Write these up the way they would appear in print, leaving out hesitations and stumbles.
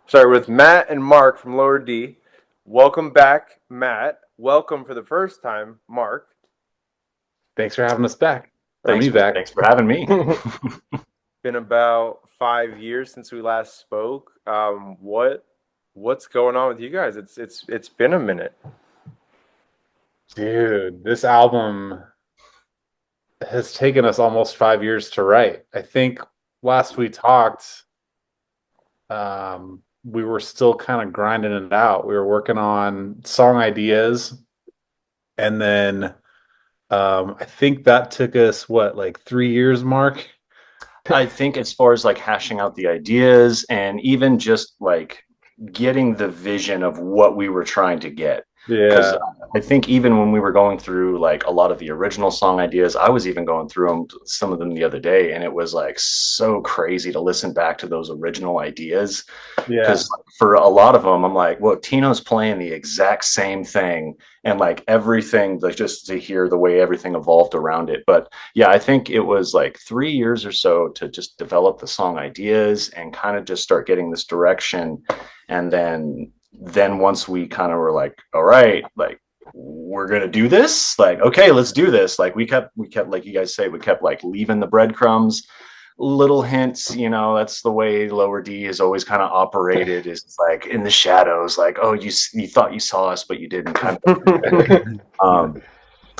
Sorry, with Matt and Mark from Lower D. Welcome back, Matt. Welcome for the first time, Mark. Thanks for having us back, or Thanks me for back. thanks for having me. Been about 5 years since we last spoke. What's going on with you guys? It's been a minute. Dude, this album has taken us almost 5 years to write. I think last we talked, we were still kind of grinding it out. We were working on song ideas, and then I think that took us what, like 3 years, Mark? I think as far as like hashing out the ideas and even just like getting the vision of what we were trying to get. Because Yeah, I think even when we were going through like a lot of the original song ideas, I was even going through some of them the other day, and it was like so crazy to listen back to those original ideas. yeah. Because for a lot of them, I'm like, well, Tino's playing the exact same thing, and like everything, like just to hear the way everything evolved around it. But yeah, I think it was like 3 years or so to just develop the song ideas and kind of just start getting this direction. And then once we kind of were like, all right, like we're gonna do this, like okay, let's do this. Like we kept like you guys say, we kept like leaving the breadcrumbs, little hints. That's the way Lower D has always kind of operated, is like in the shadows, like, oh, you thought you saw us but you didn't, kind of.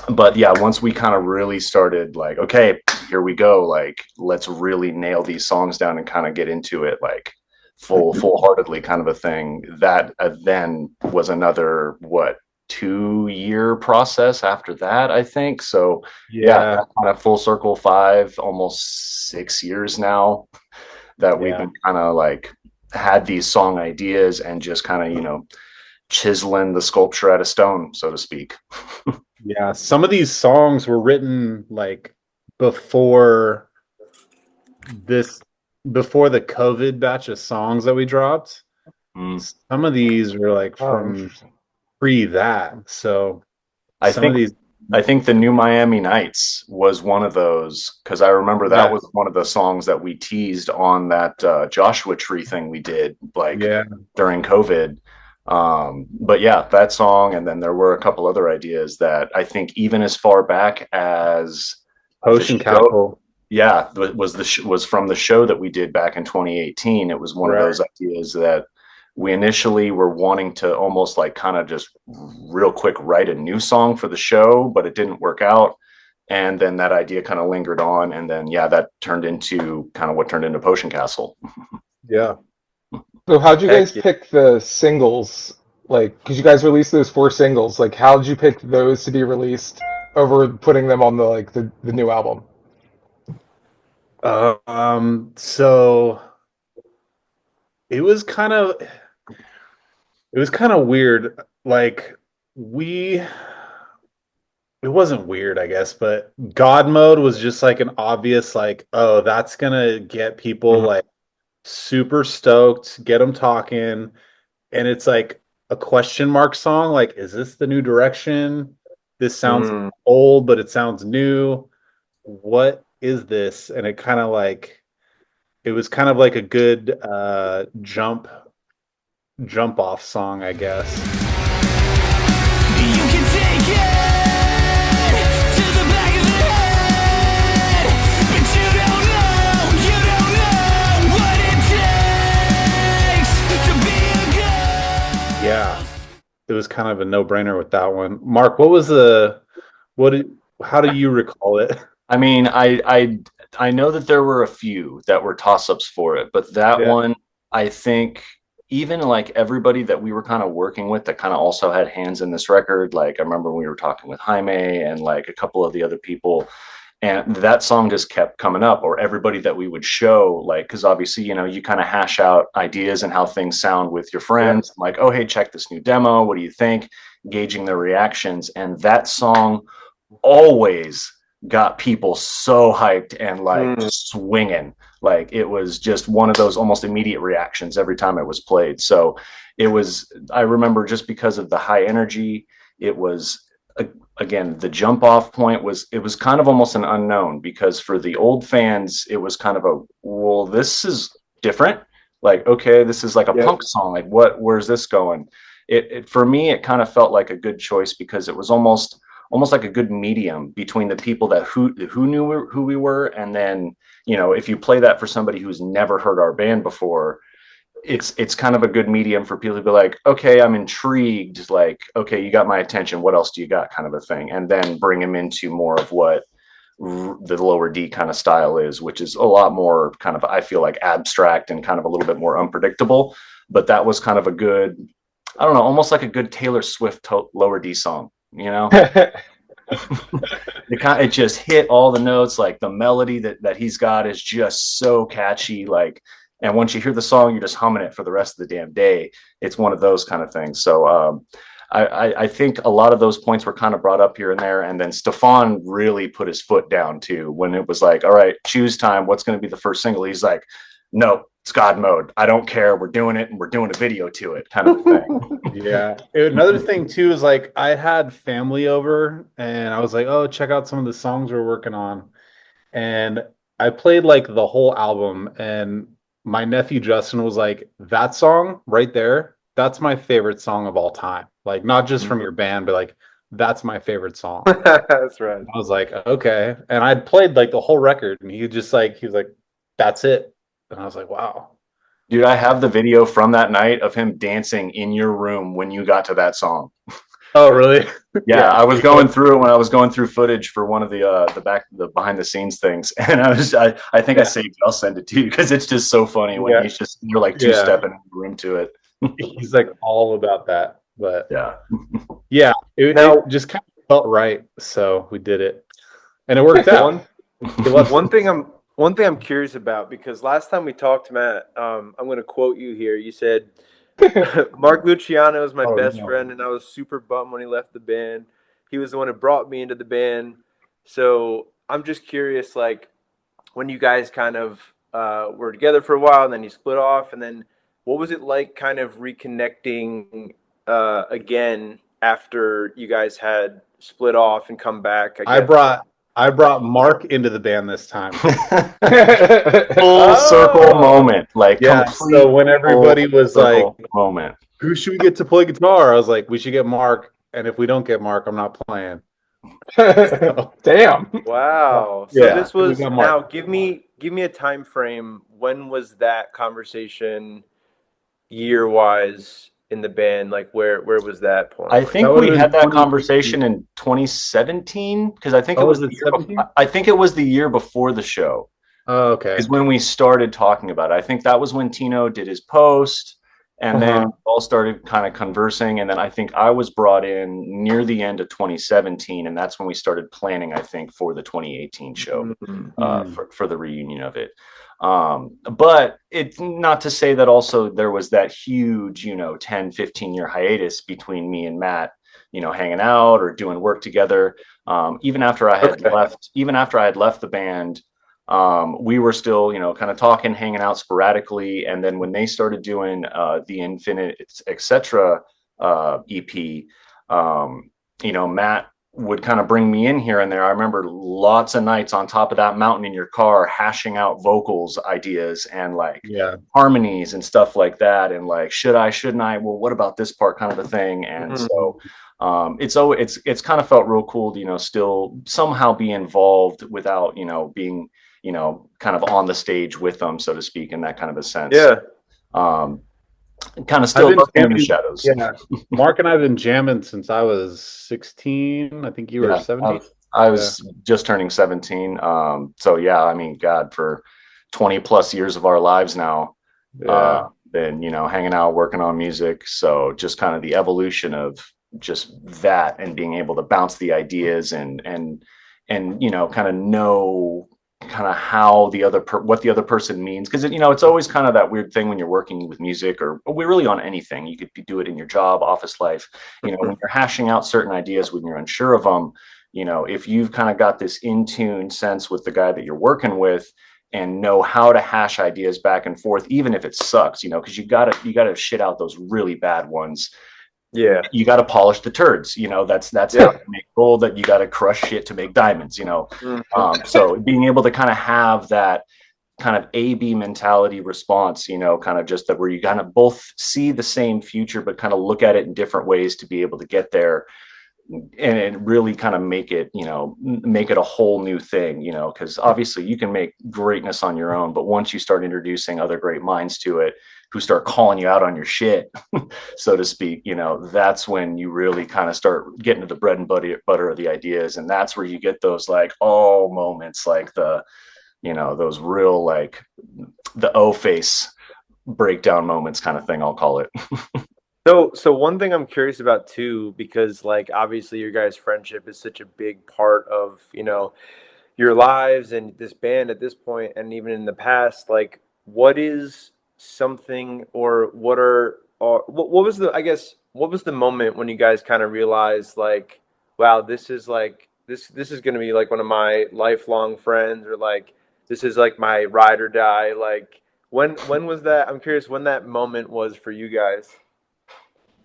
But yeah, once we kind of really started like, okay, here we go, like let's really nail these songs down and kind of get into it, like full heartedly, kind of a thing. That then was another, what, 2 year process after that, I think. So yeah, Yeah, kind of full circle, 5, almost 6 years now that we've yeah, been kind of like had these song ideas and just kind of chiseling the sculpture out of stone, so to speak. yeah. Some of these songs were written like before this before the COVID batch of songs that we dropped. Mm. Some of these were like Oh, from interesting. pre that. So I some of think these, I think the New Miami Nights was one of those, because I remember that yeah, was one of the songs that we teased on that Joshua Tree thing we did like yeah, during COVID. But yeah, that song, and then there were a couple other ideas that I think even as far back as the Potion show, Castle, yeah, was from the show that we did back in 2018. It was one of right? those ideas that we initially were wanting to almost like kind of just real quick write a new song for the show, but it didn't work out. And then that idea kind of lingered on, and then yeah, that turned into kind of what turned into Potion Castle. Yeah. So how'd you guys Heck yeah. pick the singles? Like, because you guys released those 4 singles, like how'd you pick those to be released over putting them on the new album? So it was kind of it was kind of weird. Like we it wasn't weird, I guess, but God mode was just like an obvious, like, oh, that's gonna get people Mhm. like super stoked, get them talking, and it's like a question mark song. Like, is this the new direction? This sounds Mm. old, but it sounds new. What is this? And it was kind of like a good jump off song, I guess. You can take it to the back of the head, but you don't know what it takes to be a Yeah, ghost. it was kind of a no-brainer with that one. Mark, what was the what did how do you recall it? I mean, I know that there were a few that were toss ups for it, but that Yeah. one, I think, even like everybody that we were kind of working with that kind of also had hands in this record. Like I remember we were talking with Jaime and like a couple of the other people, and that song just kept coming up. Or everybody that we would show, like, because obviously you kind of hash out ideas and how things sound with your Yeah. friends. Like, oh hey, check this new demo. What do you think? Gauging their reactions, and that song always got people so hyped and like Mm. swinging. Like it was just one of those almost immediate reactions every time it was played. So it was, I remember, just because of the high energy, it was, again, the jump off point was, it was kind of almost an unknown, because for the old fans, it was kind of a, well, this is different. like, okay, this is like a Yeah. punk song. Like, where's this going? It for me, it kind of felt like a good choice because it was almost like a good medium between the people that who knew who we were, and then, you know, if you play that for somebody who's never heard our band before, it's kind of a good medium for people to be like, okay, I'm intrigued, like, okay, you got my attention, what else do you got, kind of a thing, and then bring them into more of what the lower D kind of style is, which is a lot more kind of, I feel like, abstract and kind of a little bit more unpredictable. But that was kind of a good, I don't know, almost like a good Taylor Swift lower D song, you know? It just hit all the notes. Like the melody that he's got is just so catchy. Like, and once you hear the song, you're just humming it for the rest of the damn day. It's one of those kind of things. So I think a lot of those points were kind of brought up here and there. And then Stefan really put his foot down too when it was like, all right, choose time. What's going to be the first single? He's like, no, it's God mode. I don't care. We're doing it, and we're doing a video to it, kind of thing. Yeah. Another thing too is like I had family over and I was like, oh, check out some of the songs we're working on. And I played like the whole album, and my nephew Justin was like, that song right there, that's my favorite song of all time. Like not just from your band, but like that's my favorite song. That's right. I was like, okay. And I'd played like the whole record, and he was like, that's it. And I was like, wow. Dude, I have the video from that night of him dancing in your room when you got to that song. Oh, really? Yeah, I was going through it when I was going through footage for one of the behind the scenes things, and I think I saved it. I'll send it to you because it's just so funny when you're like two stepping in the room to it. He's like all about that. But yeah, it just kind of felt right, so we did it, and it worked out. One thing I'm curious about, because last time we talked, Matt, I'm going to quote you here. You said, Mark Luciano is my best friend, and I was super bummed when he left the band. He was the one who brought me into the band. So I'm just curious, like, when you guys kind of were together for a while, and then you split off, and then what was it like kind of reconnecting again after you guys had split off and come back? I brought Mark into the band this time. Full circle moment. Like, so when everybody was like, moment, who should we get to play guitar? I was like, we should get Mark. And if we don't get Mark, I'm not playing. Damn. Wow. So this was, now give me a time frame. When was that conversation year-wise in the band? Like where was that point? I think we had that conversation in 2017 because I think it was the year I think it was the year before the show. Oh, okay. Is when we started talking about it. I think that was when Tino did his post, and then we all started kind of conversing, and then I think I was brought in near the end of 2017, and that's when we started planning, I think, for the 2018 show, for the reunion of it. But it's not to say that also there was that huge, 10, 15-year hiatus between me and Matt, hanging out or doing work together. Even after I had left the band, we were still, kind of talking, hanging out sporadically. And then when they started doing the Infinite, etc. EP, Matt would kind of bring me in here and there. I remember lots of nights on top of that mountain in your car, hashing out vocals ideas and harmonies and stuff like that. And like, should I, shouldn't I? Well, what about this part, kind of a thing. And so it's kind of felt real cool to, still somehow be involved without, being, kind of on the stage with them, so to speak, in that kind of a sense. Yeah. Kind of still in the shadows. Yeah. Mark and I have been jamming since I was 16. I think you were 17. I was just turning 17. So yeah, I mean, God, for 20 plus years of our lives now, been, hanging out, working on music. So just kind of the evolution of just that and being able to bounce the ideas and kind of know kind of how what the other person means, because it's always kind of that weird thing when you're working with music, or we're really on anything. You could do it in your job, office life, when you're hashing out certain ideas, when you're unsure of them, if you've kind of got this in tune sense with the guy that you're working with and know how to hash ideas back and forth, even if it sucks, because you gotta shit out those really bad ones. Yeah, you got to polish the turds. That's how you make gold. That you got to crush shit to make diamonds. So being able to kind of have that kind of A/B mentality response, kind of just that where you kind of both see the same future, but kind of look at it in different ways to be able to get there and really kind of make it a whole new thing, because obviously you can make greatness on your own, but once you start introducing other great minds to it who start calling you out on your shit, so to speak, that's when you really kind of start getting to the bread and butter of the ideas, and that's where you get those like oh moments, like those real like the O face breakdown moments kind of thing, I'll call it. So one thing I'm curious about too, because like obviously your guys' friendship is such a big part of, your lives and this band at this point and even in the past, like what is something or what was the I guess what was the moment when you guys kind of realized like, wow, this is like this is gonna be like one of my lifelong friends, or like this is like my ride or die. Like when was that? I'm curious when that moment was for you guys.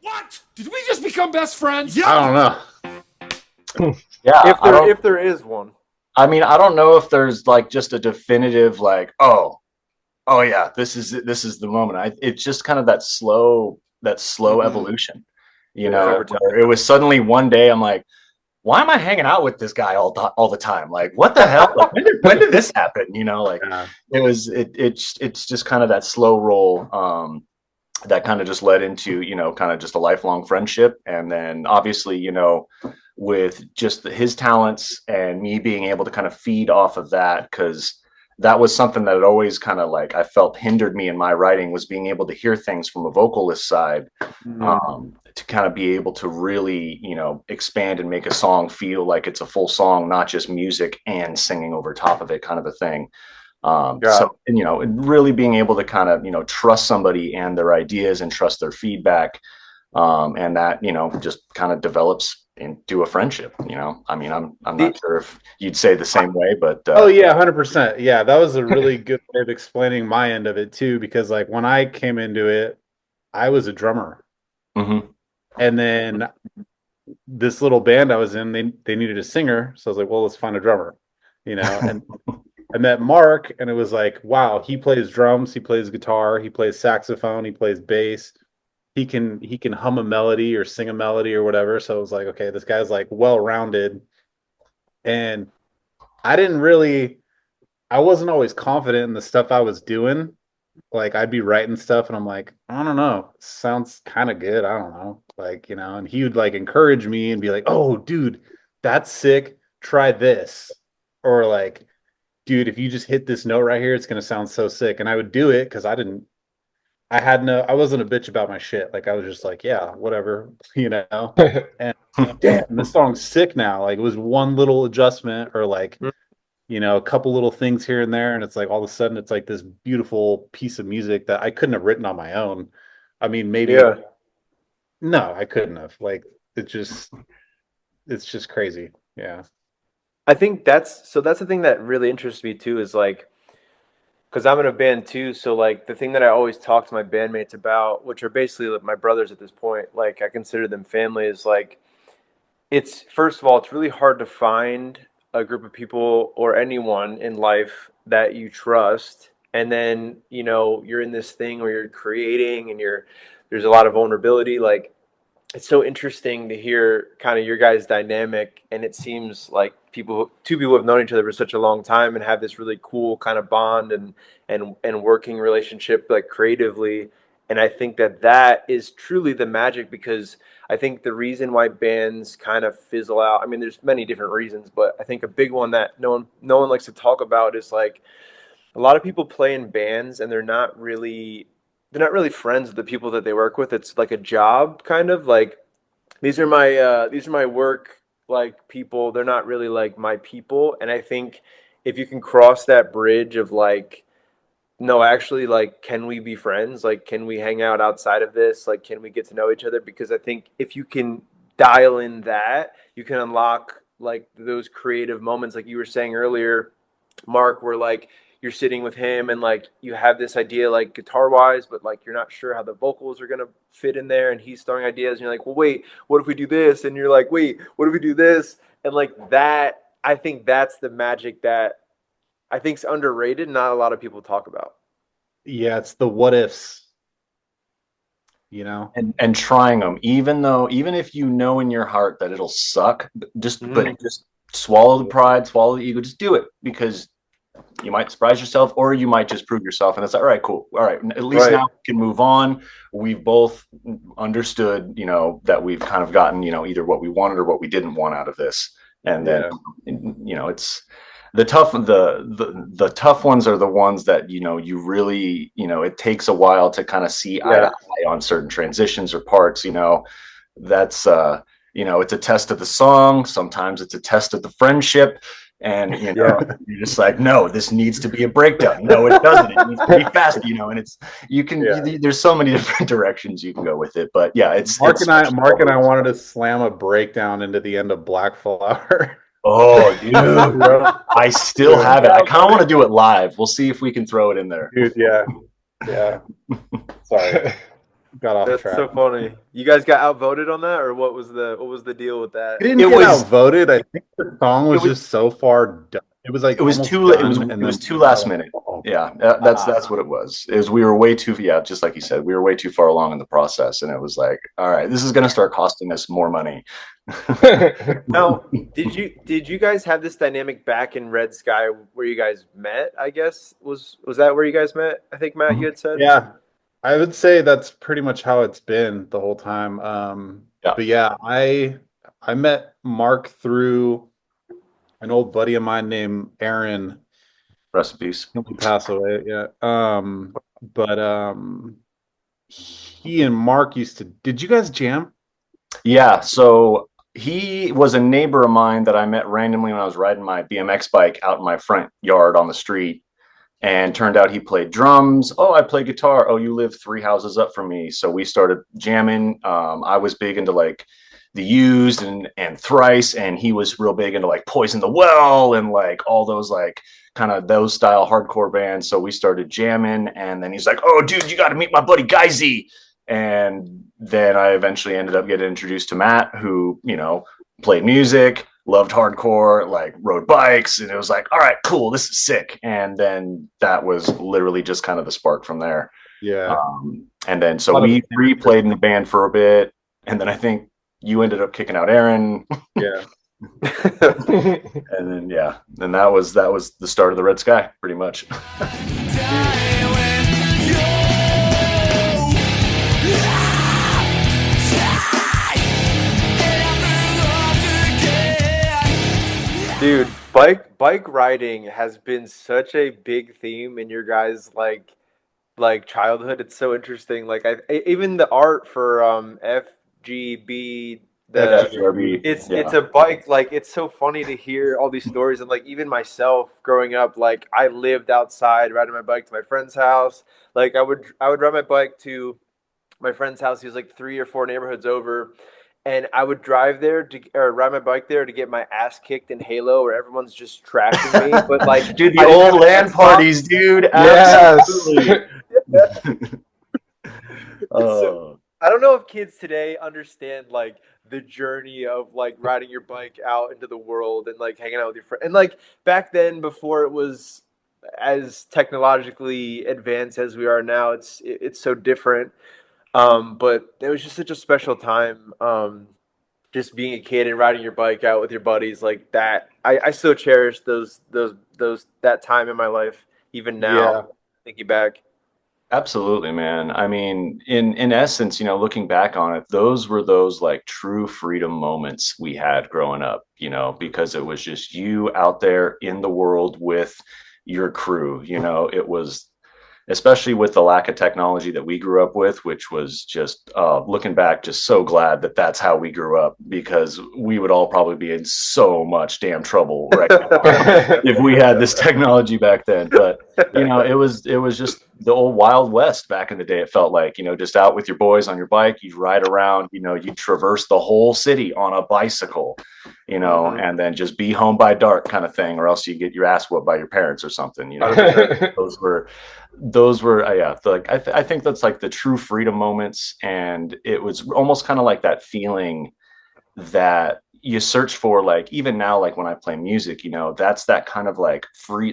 What? Did we just become best friends? I don't know. Yeah, If there is one. I mean, I don't know if there's like just a definitive like, oh yeah, this is the moment. It's just kind of that slow evolution, where it was suddenly one day I'm like, why am I hanging out with this guy all the time? Like, what the hell? Like, when did this happen? Like it's just kind of that slow roll. That kind of just led into, kind of just a lifelong friendship. And then obviously, with just his talents and me being able to kind of feed off of that, because that was something that had always kind of like I felt hindered me in my writing, was being able to hear things from a vocalist side, to kind of be able to really, expand and make a song feel like it's a full song, not just music and singing over top of it kind of a thing. So, really being able to kind of, trust somebody and their ideas and trust their feedback. And that, just kind of develops into a friendship, I mean, I'm not sure if you'd say the same way, but, oh yeah, 100%. Yeah. That was a really good way of explaining my end of it too, because like when I came into it, I was a drummer. Mm-hmm. And then this little band I was in, they needed a singer. So I was like, well, let's find a drummer, and I met Mark, and it was like, wow, he plays drums, he plays guitar, he plays saxophone, he plays bass. He can hum a melody or sing a melody or whatever. So it was like, okay, this guy's like well-rounded. And I wasn't always confident in the stuff I was doing. Like I'd be writing stuff and I'm like, I don't know, sounds kind of good. I don't know. Like, and he would like encourage me and be like, oh, dude, that's sick. Try this. Or like, dude, if you just hit this note right here, it's going to sound so sick. And I would do it because I wasn't a bitch about my shit. Like I was just like, yeah, whatever, and damn, this song's sick now. Like it was one little adjustment or like, a couple little things here and there. And it's like, all of a sudden it's like this beautiful piece of music that I couldn't have written on my own. I mean, maybe, no, I couldn't have. Like, it's just crazy. Yeah. I think that's the thing that really interests me too, is like, because I'm in a band too, so like the thing that I always talk to my bandmates about, which are basically like my brothers at this point, like I consider them family, is like it's first of all, it's really hard to find a group of people or anyone in life that you trust, and then you're in this thing where you're creating and there's a lot of vulnerability. Like it's so interesting to hear kind of your guys' dynamic, and it seems like two people have known each other for such a long time and have this really cool kind of bond and working relationship like creatively. And I think that is truly the magic, because I think the reason why bands kind of fizzle out, I mean, there's many different reasons, but I think a big one that no one likes to talk about is like a lot of people play in bands and they're not really friends with the people that they work with. It's like a job kind of like these are my work like people. They're not really like my people. And I think if you can cross that bridge of like, no, actually, like, can we be friends? Like, can we hang out outside of this? Like, can we get to know each other? Because I think if you can dial in that, you can unlock like those creative moments, like you were saying earlier, Mark, where like you're sitting with him and like you have this idea like guitar wise, but like you're not sure how the vocals are gonna fit in there, and he's throwing ideas, and you're like, well, wait, what if we do this? And you're like, wait, what if we do this? And like that, I think that's the magic that I think is underrated. Not a lot of people talk about. Yeah, it's the what ifs, you know? And trying them, even if you know in your heart that it'll suck, just swallow the pride, swallow the ego, just do it, because you might surprise yourself, or you might just prove yourself, and it's like, all right, cool, all right, at least now we can move on. We've both understood, that we've kind of gotten, either what we wanted or what we didn't want out of this. And then it's the tough ones are the ones that you really, it takes a while to kind of see eye to eye on certain transitions or parts. That's it's a test of the song, sometimes it's a test of the friendship. And you're just like, no, this needs to be a breakdown. No, it doesn't. It needs to be fast. And it's there's so many different directions you can go with it. But yeah, Mark and I wanted to slam a breakdown into the end of Black Flower. Oh, dude, I still have it. I kind of want to do it live. We'll see if we can throw it in there. Dude, yeah. Sorry. Got off track. That's so funny. You guys got outvoted on that, or what was the deal with that? We didn't get outvoted. I think the song was just so far done. It was too last minute. Yeah, that's what it was. We were way too just like you said, we were way too far along in the process, and it was like, all right, this is going to start costing us more money. Now, did you guys have this dynamic back in Red Sky where you guys met? I guess was that where you guys met? I think Matt, you had said. Yeah. I would say that's pretty much how it's been the whole time. But yeah, I met Mark through an old buddy of mine named Aaron. Rest in peace. He'll pass away. Yeah. He and Mark did you guys jam? Yeah. So he was a neighbor of mine that I met randomly when I was riding my BMX bike out in my front yard on the street. And turned out he played drums. Oh, I play guitar. Oh, you live 3 houses up from me. So we started jamming. I was big into like The Used and Thrice, and he was real big into like Poison the Well and like all those like kind of those style hardcore bands. So we started jamming, and then he's like, "Oh, dude, you got to meet my buddy Geisy." And then I eventually ended up getting introduced to Matt, who played music, loved hardcore, like rode bikes, and it was like, all right, cool, this is sick. And then that was literally just kind of the spark from there. Yeah. And then so we played in the band for a bit, and then I think you ended up kicking out Aaron. Yeah. And then then that was the start of the Red Sky, pretty much. Dude, bike riding has been such a big theme in your guys' like childhood. It's so interesting. Like even the art for FGB, it's a bike. Like it's so funny to hear all these stories, and like even myself growing up, like I lived outside riding my bike to my friend's house. Like I would ride my bike to my friend's house. He was like 3 or 4 neighborhoods over. And I would drive there or ride my bike there to get my ass kicked in Halo, where everyone's just trashing me. But like, dude, the old LAN parties, dude. Yes. So, I don't know if kids today understand like the journey of like riding your bike out into the world and like hanging out with your friends. And like back then, before it was as technologically advanced as we are now, it's so different. But it was just such a special time, just being a kid and riding your bike out with your buddies like that. I still cherish that time in my life, even now, thinking back. Absolutely, man. I mean, in essence, looking back on it, those were those like true freedom moments we had growing up, because it was just you out there in the world with your crew. It was, especially with the lack of technology that we grew up with, which was just looking back, just so glad that that's how we grew up, because we would all probably be in so much damn trouble right now if we had this technology back then. But it was just the old Wild West back in the day. It felt like, just out with your boys on your bike, you'd ride around, you'd traverse the whole city on a bicycle, and then just be home by dark kind of thing, or else you get your ass whooped by your parents or something. Those were like I think that's like the true freedom moments. And it was almost kind of like that feeling that you search for, like, even now, like when I play music, that's that kind of like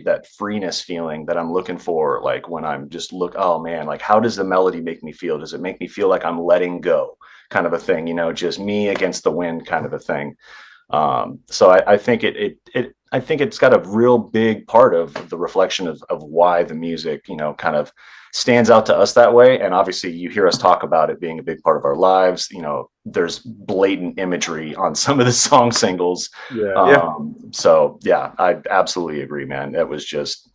that freeness feeling that I'm looking for. Like when I'm just oh man, like how does the melody make me feel? Does it make me feel like I'm letting go, kind of a thing, just me against the wind kind of a thing. So I think I think it's got a real big part of the reflection of why the music, kind of stands out to us that way. And obviously you hear us talk about it being a big part of our lives. There's blatant imagery on some of the song singles. Yeah. So yeah, I absolutely agree, man. It was just,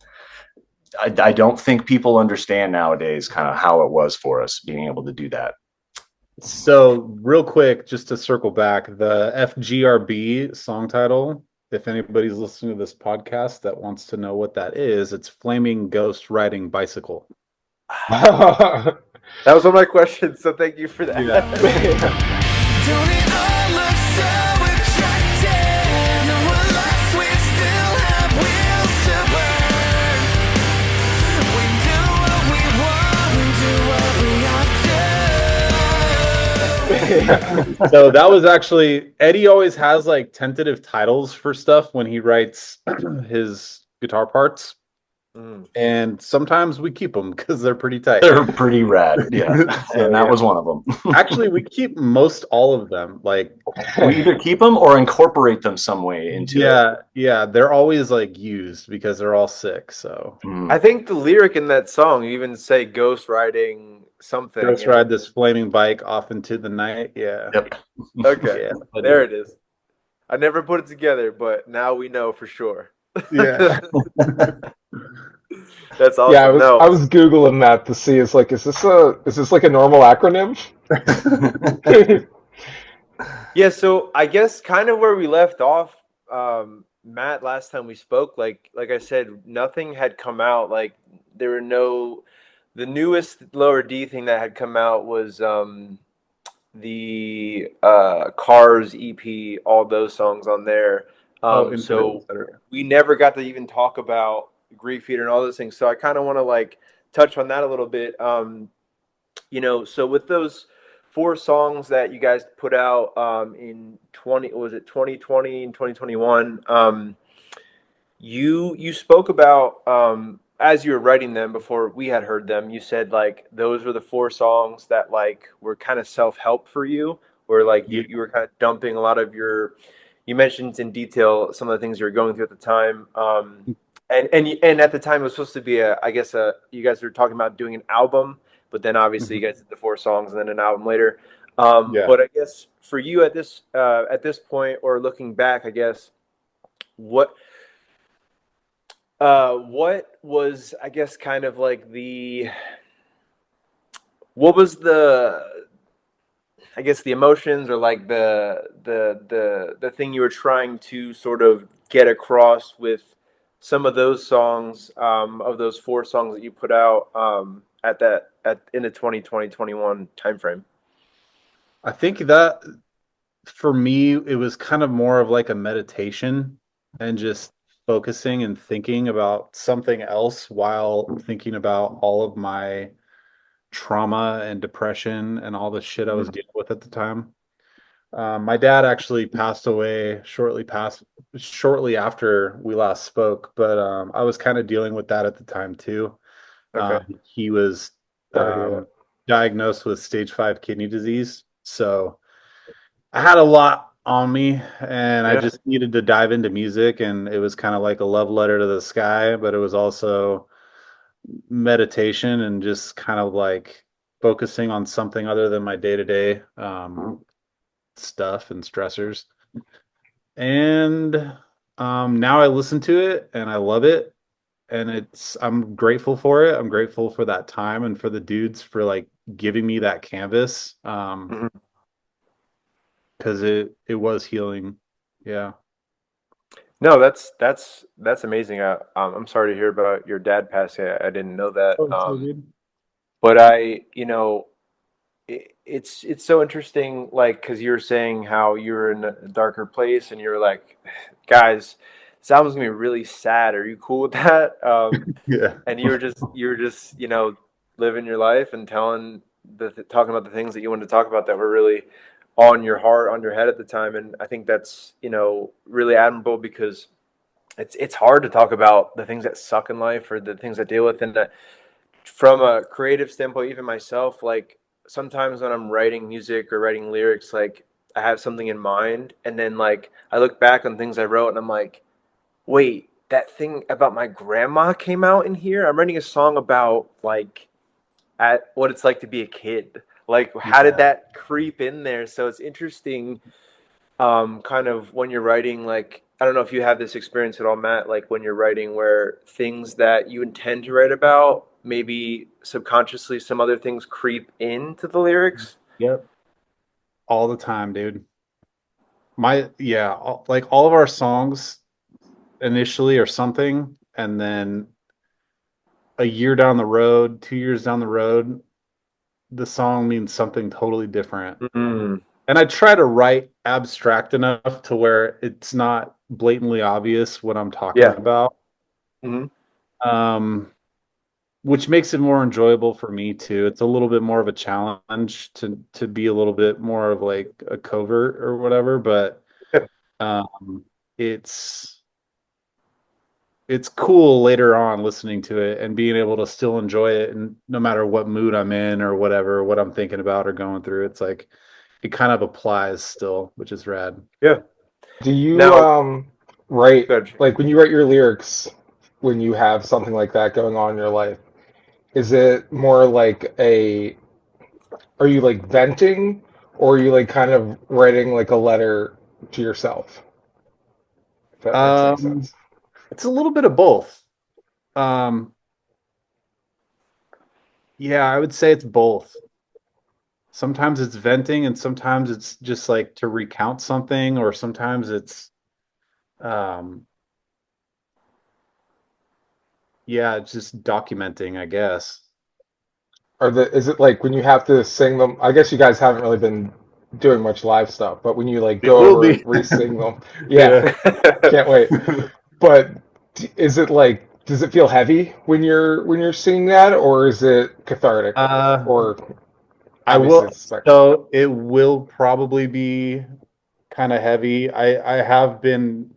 I don't think people understand nowadays kind of how it was for us being able to do that. So real quick, just to circle back, the FGRB song title, if anybody's listening to this podcast that wants to know what that is, it's Flaming Ghost Riding Bicycle. That was one of my questions, so thank you for that. Don't it all look so attractive? And we're lost, we still have wheels to burn. We do what we want, we do what we have to. So that was actually, Eddie always has like tentative titles for stuff when he writes his guitar parts. And sometimes we keep them because they're pretty tight. They're pretty rad, yeah. So, and that was one of them. Actually, we keep most all of them. Like we either keep them or incorporate them some way into it. Yeah, they're always like used because they're all sick. So I think the lyric in that song, you even say ghost riding something. Ghost ride this flaming bike off into the night. Yeah. Yep. Okay. There it is. I never put it together, but now we know for sure. Yeah. That's awesome. Yeah, I was Googling that to see, is this like a normal acronym? Yeah, so I guess kind of where we left off, Matt, last time we spoke, like I said, nothing had come out. Like there were the newest Lower D thing that had come out was the Cars EP, all those songs on there. So we never got to even talk about Grief Eater and all those things. So I kind of want to like touch on that a little bit. So with those 4 songs that you guys put out in 2020 and 2021, you spoke about as you were writing them before we had heard them, you said like those were the 4 songs that like were kind of self-help for you, where like you were kind of dumping a lot of you mentioned in detail some of the things you were going through at the time. And at the time it was supposed to be you guys were talking about doing an album, but then obviously you guys did the 4 songs and then an album later. But I guess for you at this point, or looking back, I guess what was, I guess, kind of like what was the emotions, or like the thing you were trying to sort of get across with some of those songs, of those 4 songs that you put out in the 2020-21 timeframe? I think that for me, it was kind of more of like a meditation and just focusing and thinking about something else while thinking about all of my trauma and depression and all the shit I was dealing with at the time. My dad actually passed away shortly after we last spoke, but I was kind of dealing with that at the time too. Okay. He was diagnosed with stage 5 kidney disease, so I had a lot on me, and I just needed to dive into music, and it was kind of like a love letter to the sky, but it was also meditation and just kind of like focusing on something other than my day-to-day stuff and stressors. And now I listen to it and I love it, and I'm grateful for it. I'm grateful for that time and for the dudes for like giving me that canvas, because it was healing. Yeah. No, that's amazing. I'm sorry to hear about your dad passing. I didn't know that. But it's so interesting, like, because you were saying how you were in a darker place, and you're like, guys, this album's gonna be really sad. Are you cool with that? And you were just living your life and talking about the things that you wanted to talk about that were really on your heart, on your head at the time. And I think that's, really admirable, because it's hard to talk about the things that suck in life or the things I deal with. And from a creative standpoint, even myself, like sometimes when I'm writing music or writing lyrics, like I have something in mind, and then like I look back on things I wrote and I'm like, wait, that thing about my grandma came out in here. I'm writing a song about like at what it's like to be a kid. Like, how did that creep in there? So it's interesting, kind of when you're writing, like, I don't know if you have this experience at all, Matt, like when you're writing where things that you intend to write about, maybe subconsciously some other things creep into the lyrics. Yep. All the time, dude. Like all of our songs initially are something, and then a year down the road, 2 years down the road, the song means something totally different. Mm-hmm. And I try to write abstract enough to where it's not blatantly obvious what I'm talking Yeah. about. Mm-hmm. Which makes it more enjoyable for me too. It's a little bit more of a challenge to be a little bit more of like a covert or whatever, but it's cool later on listening to it and being able to still enjoy it, and no matter what mood I'm in or whatever, what I'm thinking about or going through, it's like it kind of applies still, which is rad. Yeah. Do you Now, write, good. like when you write your lyrics, when you have something like that going on in your life, is it more like are you like venting, or are you like kind of writing like a letter to yourself? If that makes any Um, sense. it's a little bit of both. Yeah, I would say it's both. Sometimes it's venting, and sometimes it's just like to recount something, or sometimes it's um yeah, it's just documenting, I guess. Is it like when you have to sing them? I guess you guys haven't really been doing much live stuff, but when you like It go will over be. and re-sing them, yeah, Yeah. can't wait. But is it like, does it feel heavy when you're singing that, or is it cathartic? Uh Or I obviously will, it's a spectrum. so it will probably be kind of heavy. I have been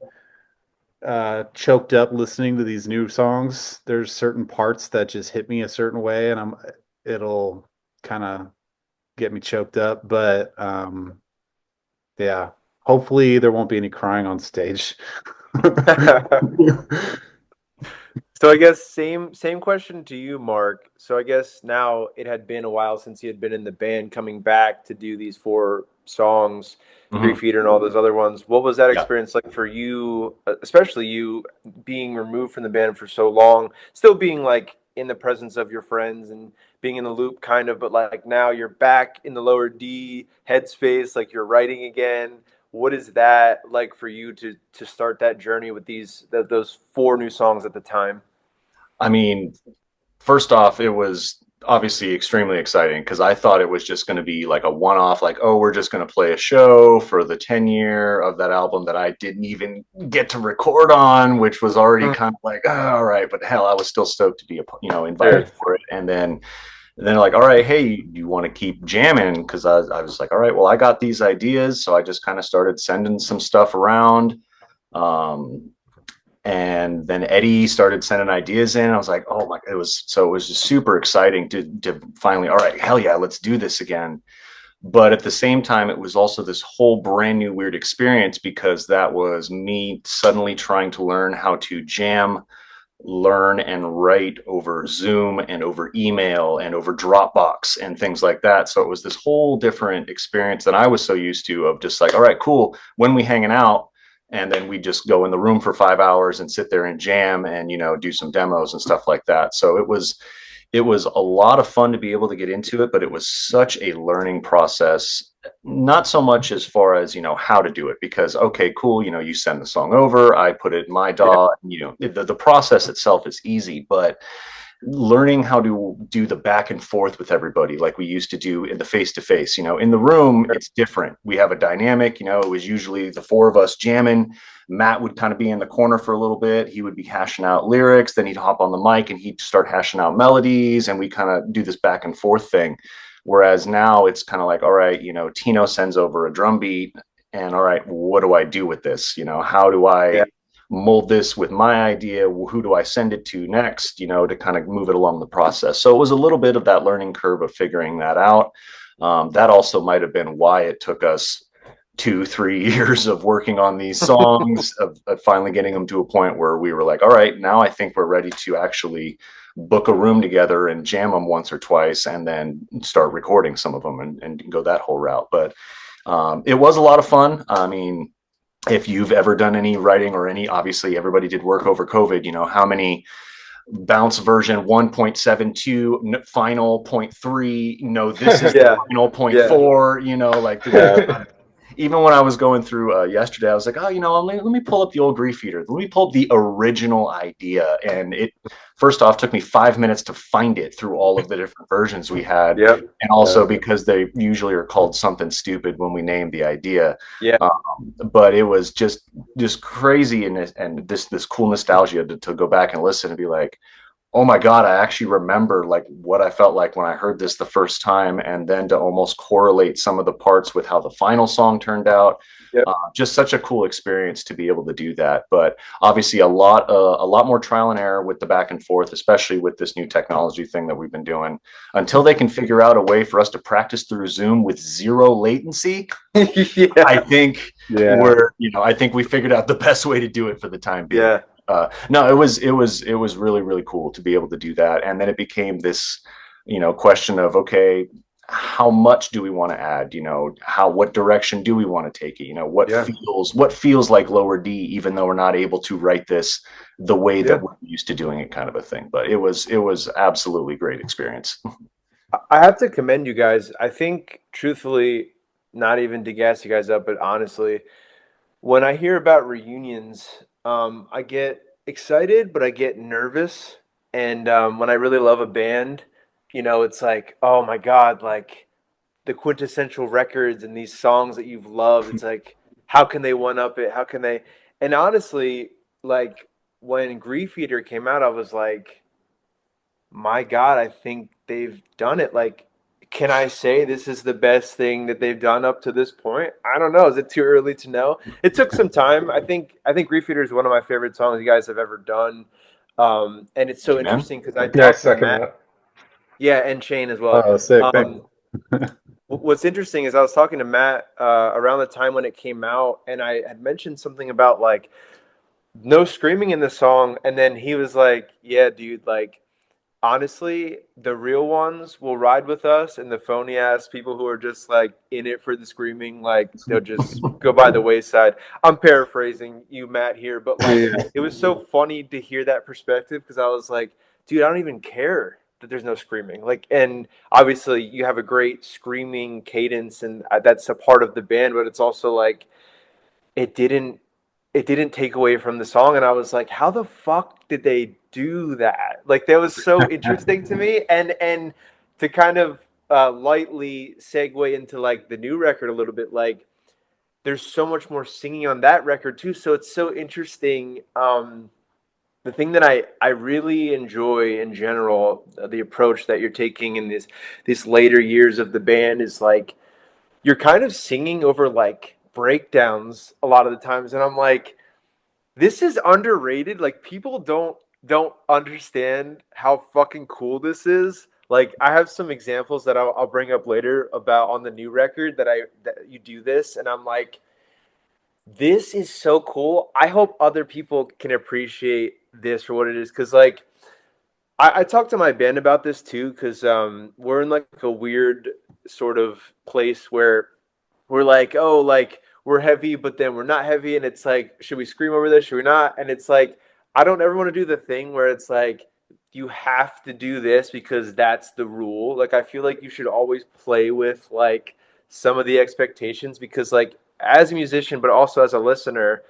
choked up listening to these new songs. There's certain parts that just hit me a certain way, and it'll kind of get me choked up, but yeah, hopefully there won't be any crying on stage. So I guess same question to you, Mark. So I guess now it had been a while since you had been in the band, coming back to do these 4 songs, Grief Mm-hmm. Eater and all those other ones. What was that Yeah. experience like for you, especially you being removed from the band for so long, still being like in the presence of your friends and being in the loop kind of, but like now you're back in the lower D headspace, like you're writing again. What is that like for you to start that journey with those 4 new songs at the time? I mean, first off, it was obviously extremely exciting because I thought it was just going to be like a one off, like, oh, we're just going to play a show for the 10-year of that album that I didn't even get to record on, which was already Mm. kind of like, oh, all right. But hell, I was still stoked to be, invited Sure. for it. And then like, all right, hey, you want to keep jamming? Because I was like, all right, well, I got these ideas. So I just kind of started sending some stuff around. Um, and then Eddie started sending ideas in. I was like, oh my, it was just super exciting to finally, all right, hell yeah, let's do this again. But at the same time, it was also this whole brand new weird experience because that was me suddenly trying to learn how to jam, learn and write over Zoom and over email and over Dropbox and things like that. So it was this whole different experience that I was so used to of just like, all right, cool. When we hanging out, and then we just go in the room for 5 hours and sit there and jam and do some demos and stuff like that. So it was a lot of fun to be able to get into it, but it was such a learning process. Not so much as far as how to do it, because okay, cool, you send the song over, I put it in my Yeah. DAW, the process itself is easy, but learning how to do the back and forth with everybody like we used to do in the face to face. In the room, it's different. We have a dynamic. It was usually the 4 of us jamming. Matt would kind of be in the corner for a little bit. He would be hashing out lyrics. Then he'd hop on the mic and he'd start hashing out melodies. And we kind of do this back and forth thing. Whereas now it's kind of like, all right, Tino sends over a drum beat, and all right, what do I do with this? How do I mold this with my idea? Who do I send it to next? To kind of move it along the process. So it was a little bit of that learning curve of figuring that out. That also might have been why it took us 2-3 years of working on these songs, of finally getting them to a point where we were like, all right, now I think we're ready to actually book a room together and jam them once or twice, and then start recording some of them and go that whole route. But it was a lot of fun. I mean, if you've ever done any writing or obviously everybody did work over COVID, how many bounce version 1.72 final 0.3, this is the final 0.4, like even when I was going through yesterday, I was like, oh, let me pull up the old Grief Eater. Let me pull up the original idea. And it, first off, took me 5 minutes to find it through all of the different versions we had. Yep. And also because they usually are called something stupid when we name the idea. Yeah. But it was just crazy, and this cool nostalgia to go back and listen and be like, oh my God, I actually remember like what I felt like when I heard this the first time, and then to almost correlate some of the parts with how the final song turned out. Yep. Just such a cool experience to be able to do that. But obviously a lot more trial and error with the back and forth, especially with this new technology thing that we've been doing, until they can figure out a way for us to practice through Zoom with zero latency. I think I think we figured out the best way to do it for the time being. Yeah. No, it was really, really cool to be able to do that. And then it became this, question of, okay, how much do we want to add? What direction do we want to take it? What feels like lower D, even though we're not able to write this the way that we're used to doing it, kind of a thing. But it was absolutely great experience. I have to commend you guys. I think, truthfully, not even to gas you guys up, but honestly, when I hear about reunions, I get excited, but I get nervous. And when I really love a band, it's like, oh my God, like the quintessential records and these songs that you've loved. It's like, how can they one up it? How can they? And honestly, like when Grief Eater came out, I was like, my God, I think they've done it. Like, can I say this is the best thing that they've done up to this point? I don't know. Is it too early to know? It took some time. I think Grief Eater is one of my favorite songs you guys have ever done. And it's so interesting because I talked to Matt. That. Yeah, and Shane as well. Oh, sick. What's interesting is I was talking to Matt around the time when it came out, and I had mentioned something about like no screaming in the song, and then he was like, "Yeah, dude, like honestly, the real ones will ride with us, and the phony ass people who are just like in it for the screaming, like they'll just go by the wayside." I'm paraphrasing you, Matt, here, but like it was so funny to hear that perspective because I was like, dude, I don't even care that there's no screaming. Like, and obviously you have a great screaming cadence, and that's a part of the band, but it's also like it didn't take away from the song, and I was like, how the fuck did they do that? Like that was so interesting to me. And to kind of lightly segue into like the new record a little bit, like there's so much more singing on that record too, so it's so interesting. The thing that I really enjoy in general, the approach that you're taking in these later years of the band is like you're kind of singing over like breakdowns a lot of the times, and I'm like, this is underrated. Like people don't understand how fucking cool this is. Like I have some examples that I'll bring up later about on the new record that you do this, and I'm like, this is so cool. I hope other people can appreciate this for what it is, because like I talked to my band about this too, because we're in like a weird sort of place where we're like, oh, like we're heavy, but then we're not heavy, and it's like, should we scream over this? Should we not? And it's like, I don't ever want to do the thing where it's like you have to do this because that's the rule. Like I feel like you should always play with like some of the expectations, because like as a musician, but also as a listener,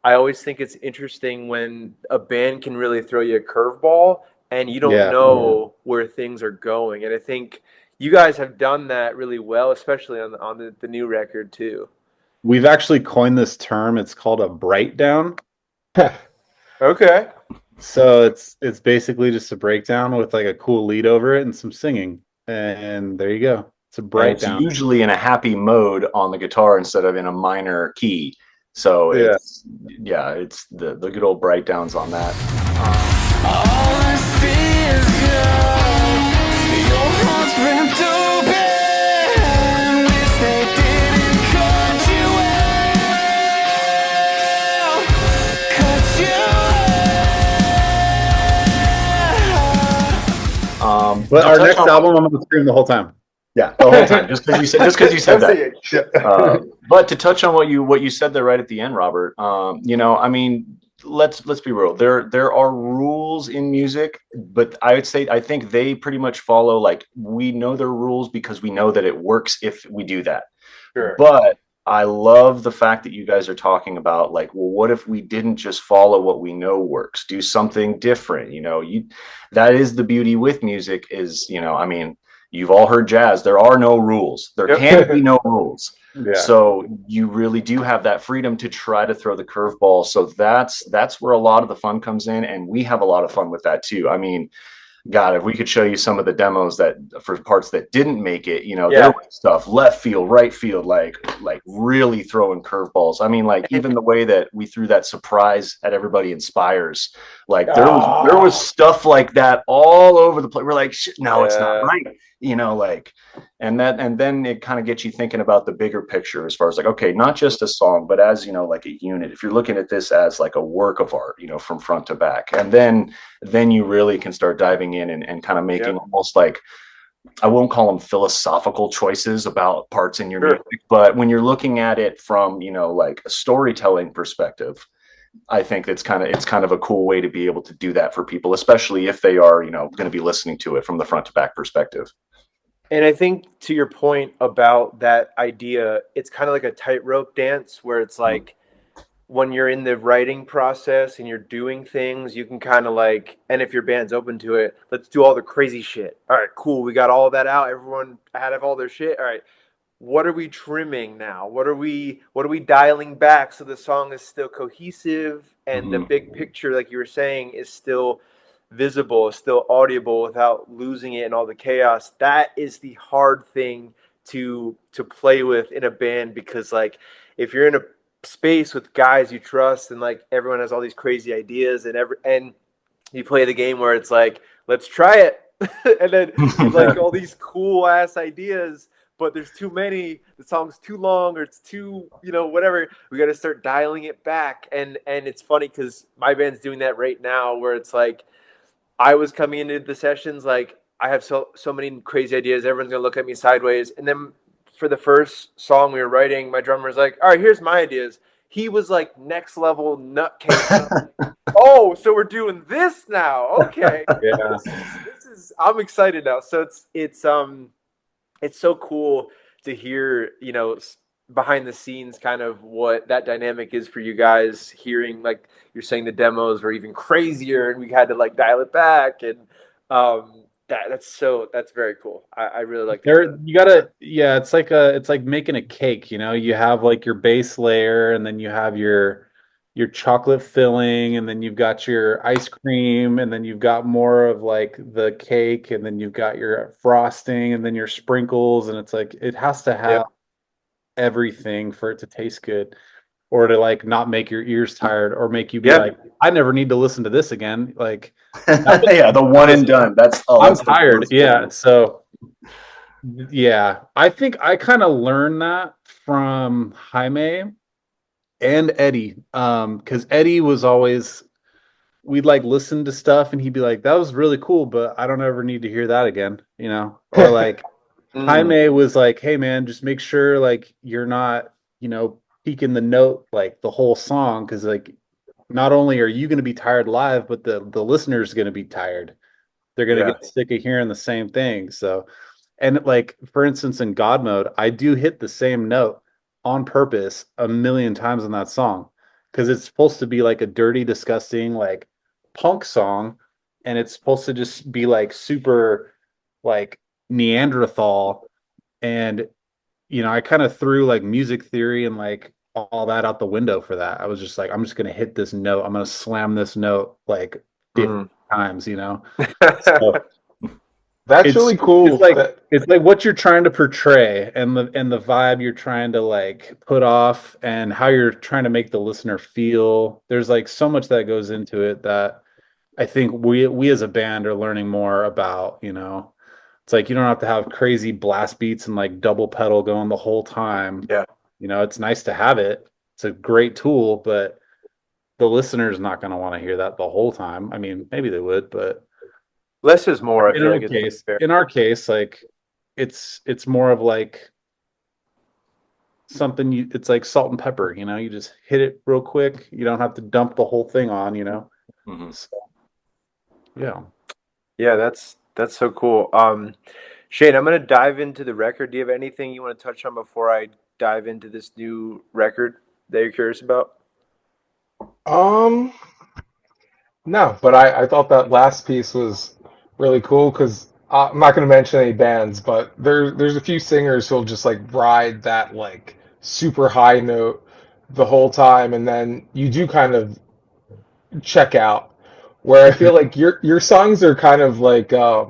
I always think it's interesting when a band can really throw you a curveball and you don't know where things are going. And I think you guys have done that really well, especially on the new record too. We've actually coined this term. It's called a bright down. Okay. So it's basically just a breakdown with like a cool lead over it and some singing. And there you go. It's a bright it's down. usually in a happy mode on the guitar instead of in a minor key. So it's the good old bright downs on that. All I see is your heart's ripped open. Wish they didn't cut you out. Cut you out. But our touch next on- album, I'm gonna scream the whole time. Yeah, the whole time. Just because you said that. But to touch on what you said there right at the end, Robert. You know, I mean, let's be real. There are rules in music, but I think they pretty much follow, like, we know their rules because we know that it works if we do that. Sure. But I love the fact that you guys are talking about, like, well, what if we didn't just follow what we know works? Do something different. You know, that is the beauty with music is, you know, I mean, you've all heard jazz. There are no rules. There can be no rules. Yeah. So you really do have that freedom to try to throw the curveball. So that's where a lot of the fun comes in. And we have a lot of fun with that too. I mean, God, if we could show you some of the demos that for parts that didn't make it, you know, there was stuff left field, right field, like really throwing curveballs. I mean, like even the way that we threw that surprise at Everybody Inspires, like there was stuff like that all over the place. We're like, no, it's not right, you know, like, and then it kind of gets you thinking about the bigger picture as far as, like, okay, not just a song, but as, you know, like a unit. If you're looking at this as like a work of art, you know, from front to back, and then you really can start diving in and kind of making almost like, I won't call them philosophical choices about parts in your music, but when you're looking at it from, you know, like a storytelling perspective, I think it's kind of a cool way to be able to do that for people, especially if they are, you know, going to be listening to it from the front to back perspective. And I think to your point about that idea, it's kind of like a tightrope dance where it's like when you're in the writing process and you're doing things, you can kind of like, and if your band's open to it, let's do all the crazy shit. All right, cool. We got all of that out. Everyone had all their shit. All right. What are we trimming now? What are we dialing back so the song is still cohesive and the big picture, like you were saying, is still visible, is still audible without losing it in all the chaos? That is the hard thing to play with in a band, because if you're in a space with guys you trust and like everyone has all these crazy ideas and you play the game where it's like, let's try it and then like all these cool ass ideas, but there's too many, the song's too long or it's too, whatever, we got to start dialing it back. And it's funny because my band's doing that right now where it's like, I was coming into the sessions like, I have so many crazy ideas, everyone's gonna look at me sideways. And then for the first song we were writing, my drummer's like, all right, here's my ideas. He was like next level nutcase. Oh, so we're doing this now. Okay. Yeah. This is I'm excited now. So it's so cool to hear, behind the scenes kind of what that dynamic is for you guys, hearing like you're saying the demos were even crazier and we had to like dial it back. And that's very cool. I really like that. You gotta, it's like making a cake, you have like your base layer and then you have your chocolate filling and then you've got your ice cream and then you've got more of like the cake and then you've got your frosting and then your sprinkles, and it's like it has to have everything for it to taste good or to like not make your ears tired or make you be like, I never need to listen to this again. Like the one and done. I'm tired. Yeah. So I think I kind of learned that from Jaime and Eddie. Because Eddie was always, we'd like listen to stuff and he'd be like, that was really cool, but I don't ever need to hear that again, or like Jaime was like, hey man, just make sure like you're not, peaking the note like the whole song, because like not only are you going to be tired live, but the listener's going to be tired. They're going to get sick of hearing the same thing. So, and like for instance in God Mode, I do hit the same note on purpose a million times in that song because it's supposed to be like a dirty, disgusting like punk song, and it's supposed to just be like super like Neanderthal. And I kind of threw like music theory and like all that out the window for that. I was just like, I'm just gonna hit this note, I'm gonna slam this note like 50 times. So That's really cool. It's like what you're trying to portray and the vibe you're trying to like put off and how you're trying to make the listener feel. There's like so much that goes into it that I think we as a band are learning more about, you know. It's like you don't have to have crazy blast beats and like double pedal going the whole time. Yeah. You know, it's nice to have it. It's a great tool, but the listener's not going to want to hear that the whole time. I mean, maybe they would, but less is more. I feel like it's fair. in our case, like it's more of like something it's like salt and pepper, you know, you just hit it real quick. You don't have to dump the whole thing on, you know. So, yeah. Yeah, that's so cool. Shane, I'm gonna dive into the record. Do you have anything you want to touch on before I dive into this new record that you're curious about? No, but I thought that last piece was really cool because I'm not going to mention any bands, but there's a few singers who'll just like ride that like super high note the whole time, and then you do kind of check out. Where I feel like your songs are kind of like a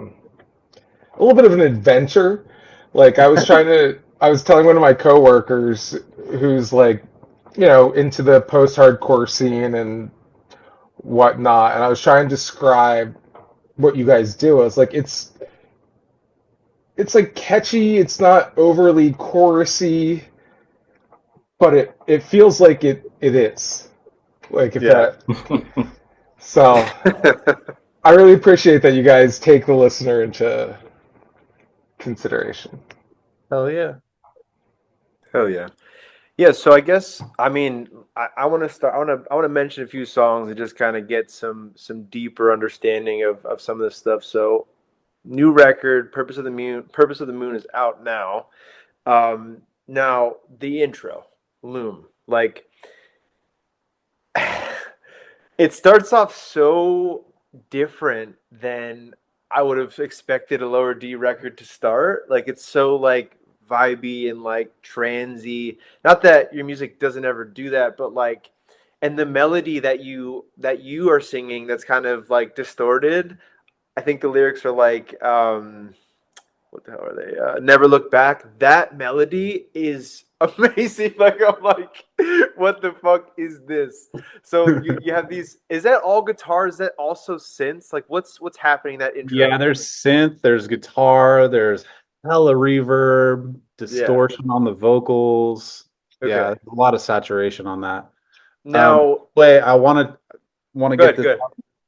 little bit of an adventure. Like I was telling one of my coworkers who's like, you know, into the post-hardcore scene and whatnot, and I was trying to describe what you guys do. I was like, it's like catchy, it's not overly chorusy, but it feels like it is. Like if that so I really appreciate that you guys take the listener into consideration. Hell yeah. Hell yeah. Yeah, so I guess I mean I want to start. I want to mention a few songs and just kind of get some deeper understanding of some of this stuff. So, new record, Purpose of the Moon. Purpose of the Moon is out now. Now the intro, Loom, like it starts off so different than I would have expected a lower D record to start. Like it's so like vibey and like transy. Not that your music doesn't ever do that, but like and the melody that you are singing that's kind of like distorted. I think the lyrics are like what the hell are they? Never Look Back. That melody is amazing. Like I'm like, what the fuck is this? So you have these. Is that all guitar? Is that also synths? Like what's happening in that intro? Yeah, there's synth, there's guitar, there's hella reverb, distortion on the vocals. Okay. Yeah, there's a lot of saturation on that. Now, wait, I want to get this. good.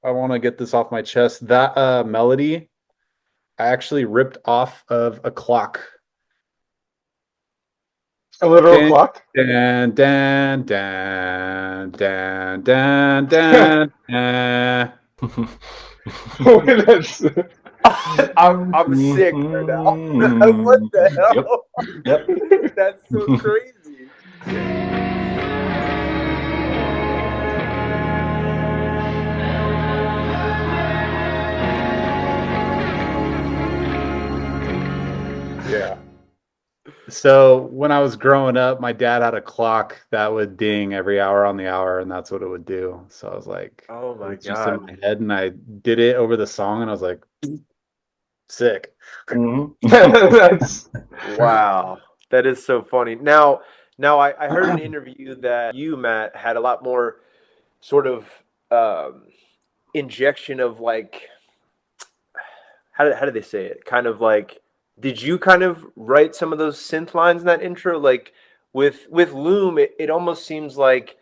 I want to get this off my chest. That melody, I actually ripped off of a clock. A literal clock? Dan, dan, dan, dan, dan, dan, dan. I'm sick right now. What the hell? Yep. That's so crazy. Yeah. So when I was growing up, my dad had a clock that would ding every hour on the hour, and that's what it would do. So I was like, oh my god, just in my head, and I did it over the song, and I was like, sick. That's wow, that is so funny. Now I heard an interview that you, Matt, had a lot more sort of injection of like how did they say it? Kind of like. Did you kind of write some of those synth lines in that intro? Like with Loom, it almost seems like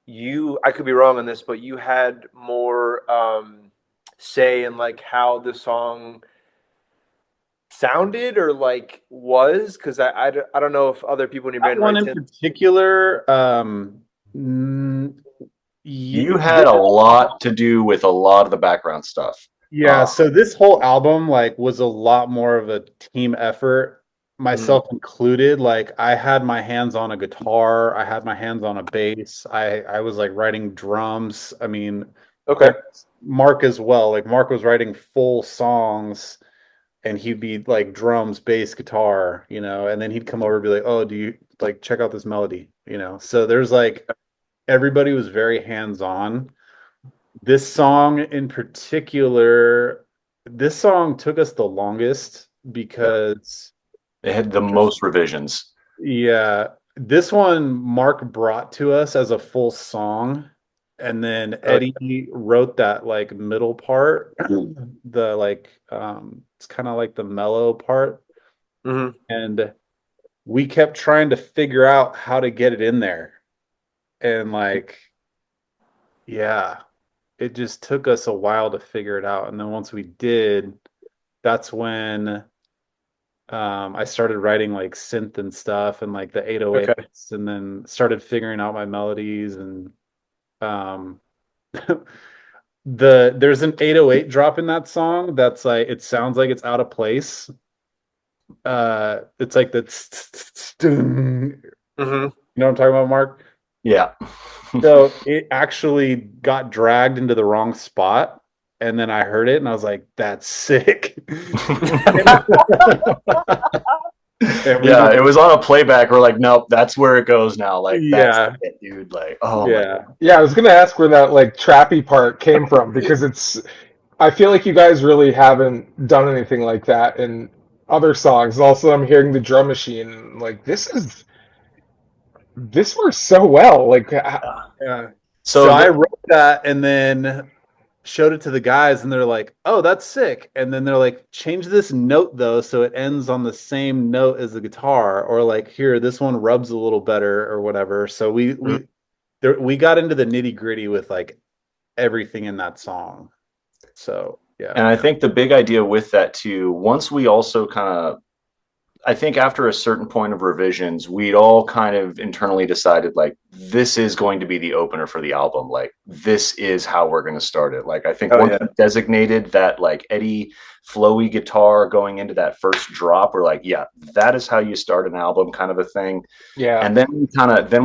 you, I could be wrong on this, but you had more say in like how the song sounded or like was, because I don't know if other people in your band one in particular, you had a lot to do with a lot of the background stuff. Yeah, so this whole album like was a lot more of a team effort, myself included. Like I had my hands on a guitar, I had my hands on a bass, I was like writing drums. I mean, okay, Mark as well. Like Mark was writing full songs, and he'd be like drums, bass, guitar, you know, and then he'd come over and be like, "Oh, do you like check out this melody?" You know. So there's like everybody was very hands on. This song in particular, this song took us the longest because It had the most revisions. yeah, this one Mark brought to us as a full song, and then Eddie wrote that like middle part, the like it's kind of like the mellow part, and we kept trying to figure out how to get it in there, and like yeah, it just took us a while to figure it out, and then once we did, that's when I started writing like synth and stuff and like the 808s and then started figuring out my melodies and um there's an 808 drop in that song that's like it sounds like it's out of place. It's like the you know what I'm talking about, Mark? Yeah. So it actually got dragged into the wrong spot. And then I heard it and I was like, that's sick. Yeah, it was on a playback. We're like, nope, that's where it goes now. Like, that's it, dude. Like, oh yeah. Yeah, I was gonna ask where that like trappy part came from because I feel like you guys really haven't done anything like that in other songs. Also, I'm hearing the drum machine. Like, this works so well. Like, yeah. So I wrote that and then showed it to the guys and they're like, oh, that's sick. And then they're like, change this note though so it ends on the same note as the guitar, or like here, this one rubs a little better or whatever. So we got into the nitty-gritty with like everything in that song. So yeah. And I think the big idea with that too, once we also kind of, I think after a certain point of revisions, we'd all kind of internally decided like, this is going to be the opener for the album. Like, this is how we're going to start it. Like, I think once we designated that like Eddie flowy guitar going into that first drop, we're like, yeah, that is how you start an album, kind of a thing. Yeah. And then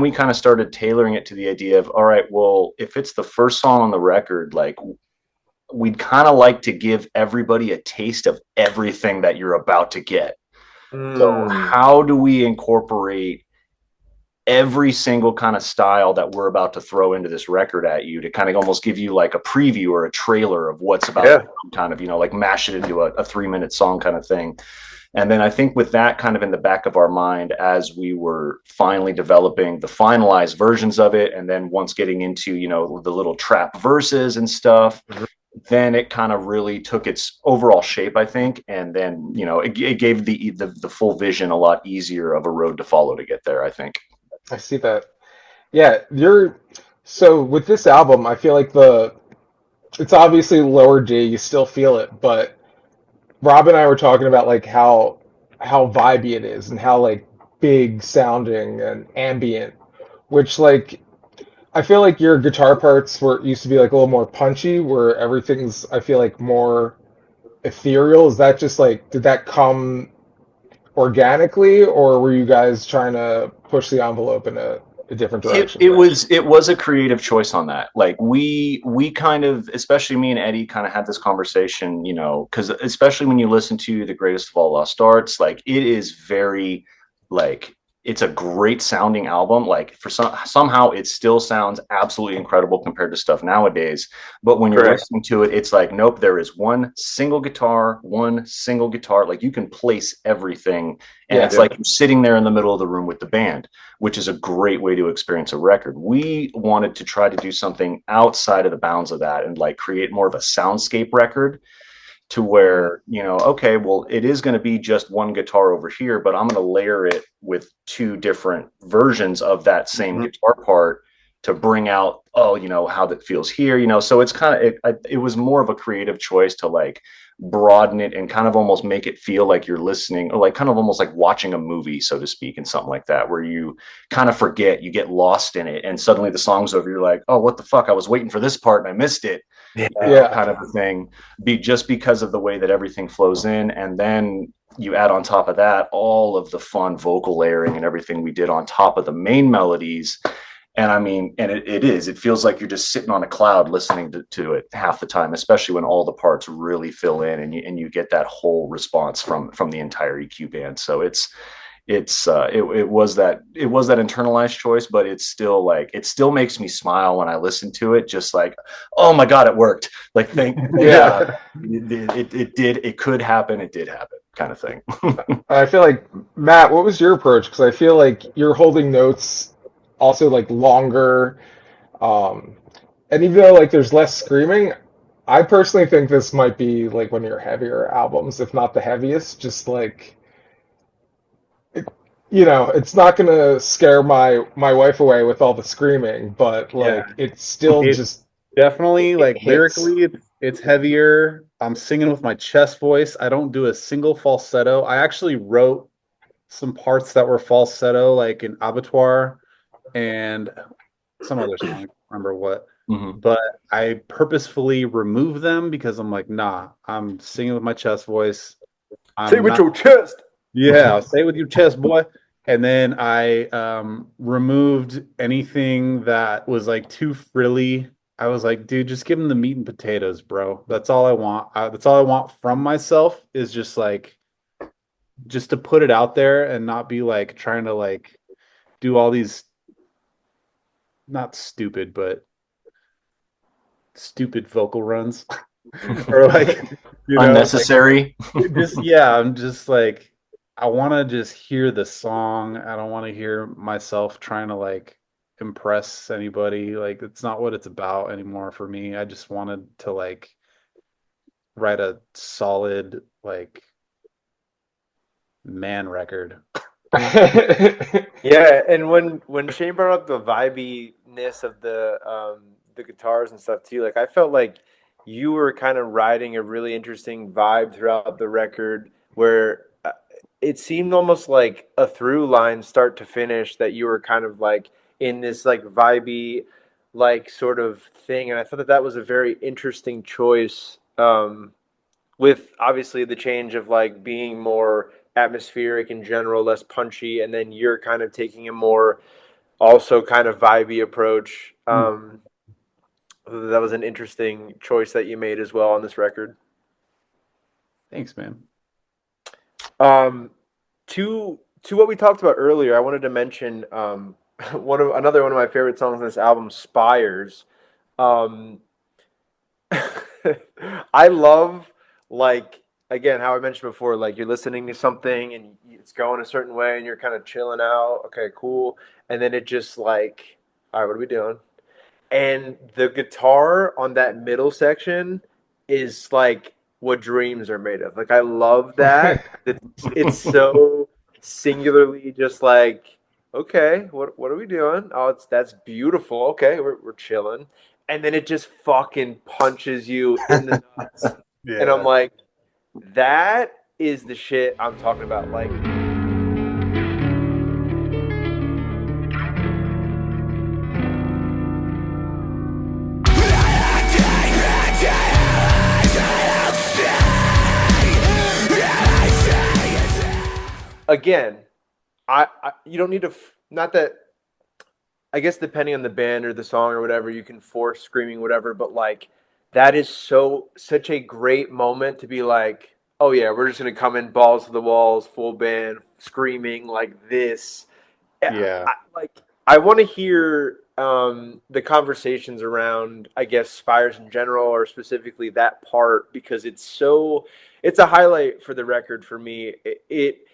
we kind of started tailoring it to the idea of, all right, well, if it's the first song on the record, like we'd kind of like to give everybody a taste of everything that you're about to get. So how do we incorporate every single kind of style that we're about to throw into this record at you to kind of almost give you like a preview or a trailer of what's about to come, kind of, you know, like mash it into a 3-minute song kind of thing. And then I think with that kind of in the back of our mind, as we were finally developing the finalized versions of it, and then once getting into, you know, the little trap verses and stuff, then it kind of really took its overall shape, I think. And then, you know, it gave the full vision a lot easier of a road to follow to get there, I think. I see that. Yeah, so with this album, I feel like it's obviously lower G, you still feel it, but Rob and I were talking about like how vibey it is and how like big sounding and ambient, which like I feel like your guitar parts used to be like a little more punchy, where everything's I feel like more ethereal. Is that just like did that come organically, or were you guys trying to push the envelope in a different direction? It was a creative choice on that. Like we kind of, especially me and Eddie, kind of had this conversation, you know, because especially when you listen to The Greatest of All Lost Arts, like it is very like it's a great sounding album. Like for somehow it still sounds absolutely incredible compared to stuff nowadays. But when you're listening to it, it's like, nope, there is one single guitar. Like you can place everything. And it's like you're sitting there in the middle of the room with the band, which is a great way to experience a record. We wanted to try to do something outside of the bounds of that and like create more of a soundscape record, to where, you know, okay, well, it is going to be just one guitar over here, but I'm going to layer it with 2 different versions of that same guitar part to bring out, oh, you know, how that feels here, you know. So it's kind of, it was more of a creative choice to like broaden it and kind of almost make it feel like you're listening, or like kind of almost like watching a movie, so to speak, and something like that, where you kind of forget, you get lost in it, and suddenly the song's over, you're like, oh, what the fuck, I was waiting for this part and I missed it. Kind of a thing, just because of the way that everything flows in. And then you add on top of that all of the fun vocal layering and everything we did on top of the main melodies. And I mean, and it feels like you're just sitting on a cloud listening to it half the time, especially when all the parts really fill in and you get that whole response from the entire EQ band. So it was that internalized choice, but it's still like, it still makes me smile when I listen to it, just like, oh my god, it worked, like thank yeah, it could happen, it did happen, kind of thing. I feel like, Matt, what was your approach? Because I feel like you're holding notes also like longer. Um, and even though like there's less screaming, I personally think this might be like one of your heavier albums, if not the heaviest. Just like it's not gonna scare my wife away with all the screaming, but Yeah. like it's still It's just definitely it like hits. lyrically, it's heavier. I'm singing with my chest voice. I don't do a single falsetto. I actually wrote some parts that were falsetto, like in Abattoir and some other song. I can't remember what. Mhm. But I purposefully removed them because I'm like, nah, I'm singing with my chest voice. Say I'm with not. your chest. Yeah, say it with your chest, boy. And then I removed anything that was like too frilly. I was like, dude, just give them the meat and potatoes, bro. That's all I want. That's all I want from myself is just like, just to put it out there and not be like trying to like do all these, not stupid, but stupid vocal runs. Or like, like Unnecessary. just, yeah, I'm just like, I want to just hear the song. I don't want to hear myself trying to like impress anybody. Like, it's not what it's about anymore for me. I just wanted to like write a solid like man record. Yeah, and when Shane brought up the vibiness of the guitars and stuff too, like I felt like you were kind of riding a really interesting vibe throughout the record where it seemed almost like a through line start to finish that you were kind of like in this like vibey like sort of thing, and I thought that that was a very interesting choice. With obviously the change of like being more atmospheric in general, less punchy, and then you're kind of taking a more also kind of vibey approach. That was an interesting choice that you made as well on this record. Thanks, man. Um, to what we talked about earlier, I wanted to mention another one of my favorite songs on this album, Spires. Um, I love like again how I mentioned before, like you're listening to something and it's going a certain way and you're kind of chilling out. Okay, cool. And then it just like, all right, what are we doing? And the guitar on that middle section is like what dreams are made of. Like I love that. It's so singularly just like, okay, what are we doing? Oh, that's beautiful. Okay, we're chilling. And then it just fucking punches you in the nuts. And I'm Yeah. like, that is the shit I'm talking about. Like again, I you don't need to not that I guess depending on the band or the song or whatever, you can force screaming whatever, but like that is such a great moment to be like, oh yeah, we're just gonna come in balls to the walls, full band, screaming like this. Yeah. Like I want to hear the conversations around, I guess, Spires in general, or specifically that part because it's a highlight for the record for me. It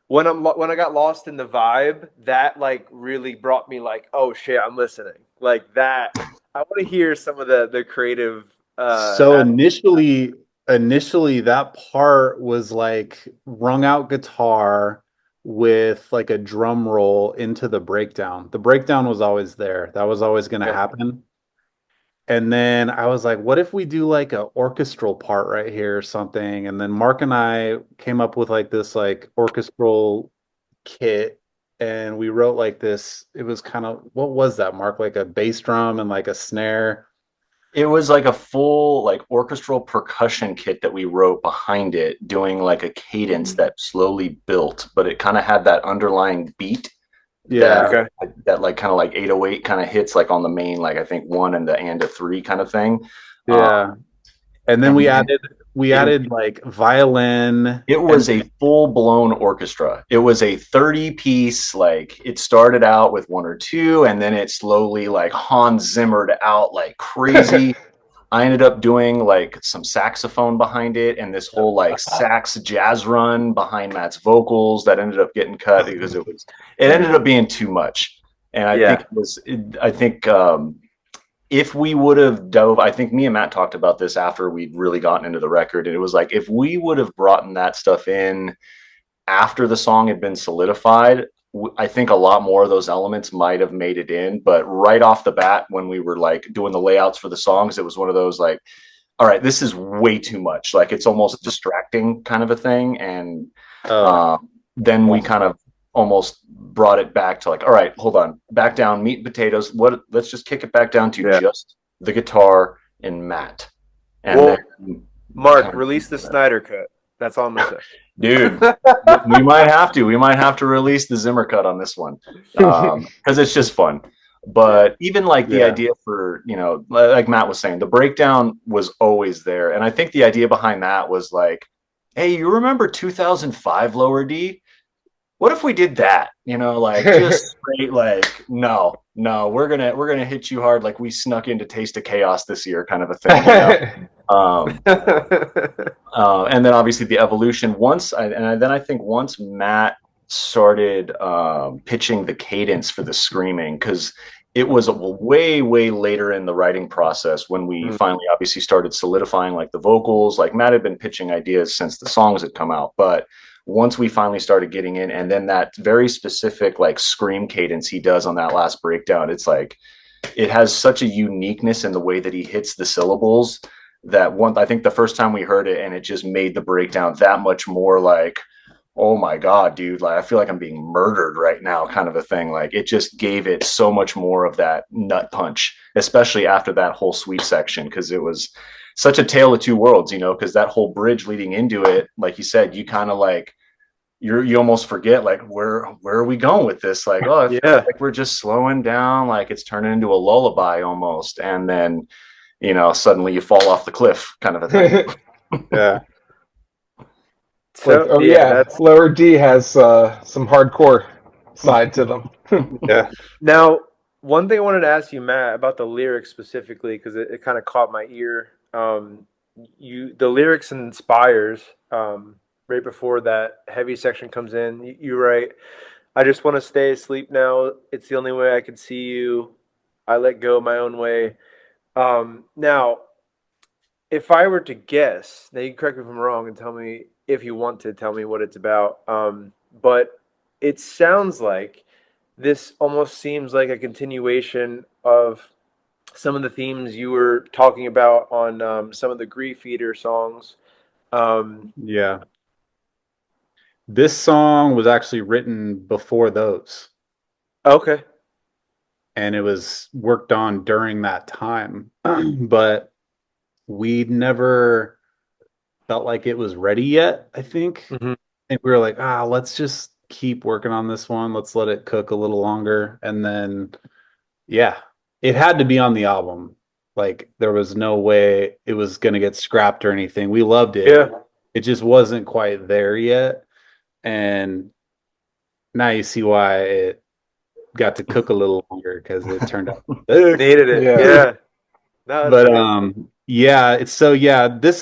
when I got lost in the vibe, that like really brought me like, oh shit, I'm listening. Like that, I want to hear some of the creative. So initially that part was like wrung out guitar with like a drum roll into the breakdown. The breakdown was always there. That was always going to Okay. happen. And then I was like, what if we do like a orchestral part right here or something? And then Mark and I came up with like this like orchestral kit and we wrote like this. It was kind of, what was that, Mark? Like a bass drum and like a snare. It was like a full like orchestral percussion kit that we wrote behind it, doing like a cadence that slowly built, but it kind of had that underlying beat Yeah. Okay. that like kind of like 808 kind of hits like on the main, like I think one and a three kind of thing. Yeah. And then And we then added we added like violin. It was a full-blown orchestra. It was a 30-piece, like it started out with one or two, and then it slowly like Hans Zimmered out like crazy. I ended up doing like some saxophone behind it and this whole like sax jazz run behind Matt's vocals that ended up getting cut because it ended up being too much. And I think if we would have dove, I think me and Matt talked about this after we'd really gotten into the record, and it was like if we would have brought that stuff in after the song had been solidified, I think a lot more of those elements might have made it in. But right off the bat, when we were like doing the layouts for the songs, it was one of those like, all right, this is way too much. Like it's almost distracting kind of a thing. And then we kind of almost brought it back to like, all right, hold on, back down, meat and potatoes. Let's just kick it back down to just the guitar and Matt. And then, Mark, release the Snyder cut. That's all I'm gonna say. Dude, we might have to release the Zimmer cut on this one because it's just fun. But even like the idea for, like Matt was saying, the breakdown was always there. And I think the idea behind that was like, hey, you remember 2005 Lower D? What if we did that? Like just straight like, no, we're gonna hit you hard like we snuck into Taste of Chaos this year kind of a thing. And then obviously the evolution then I think once Matt started pitching the cadence for the screaming, because it was way later in the writing process when we finally obviously started solidifying like the vocals. Like Matt had been pitching ideas since the songs had come out, but once we finally started getting in, and then that very specific like scream cadence he does on that last breakdown, it's like it has such a uniqueness in the way that he hits the syllables that I think the first time we heard it, and it just made the breakdown that much more like, oh my God, dude, like I feel like I'm being murdered right now kind of a thing. Like it just gave it so much more of that nut punch, especially after that whole sweep section, because it was such a tale of two worlds, because that whole bridge leading into it, like you said, you kind of like you almost forget like where are we going with this? Like, oh, I feel like we're just slowing down, like it's turning into a lullaby almost, and then suddenly you fall off the cliff kind of a thing. Yeah. So, that's... Lower D has some hardcore side to them. Yeah. Now, one thing I wanted to ask you, Matt, about the lyrics specifically, because it kind of caught my ear. The lyrics in Inspires, right before that heavy section comes in, you write, I just want to stay asleep now. It's the only way I can see you. I let go my own way. Now, if I were to guess, now you can correct me if I'm wrong and tell me if you want to tell me what it's about. But it sounds like this almost seems like a continuation of some of the themes you were talking about on some of the Grief Eater songs. Yeah. This song was actually written before those. Okay. And it was worked on during that time. But we'd never felt like it was ready yet, I think. Mm-hmm. And we were like, let's just keep working on this one. Let's let it cook a little longer. And then, it had to be on the album. Like, there was no way it was going to get scrapped or anything. We loved it. Yeah. It just wasn't quite there yet. And now you see why it got to cook a little longer, because it turned out needed it. Yeah. No, but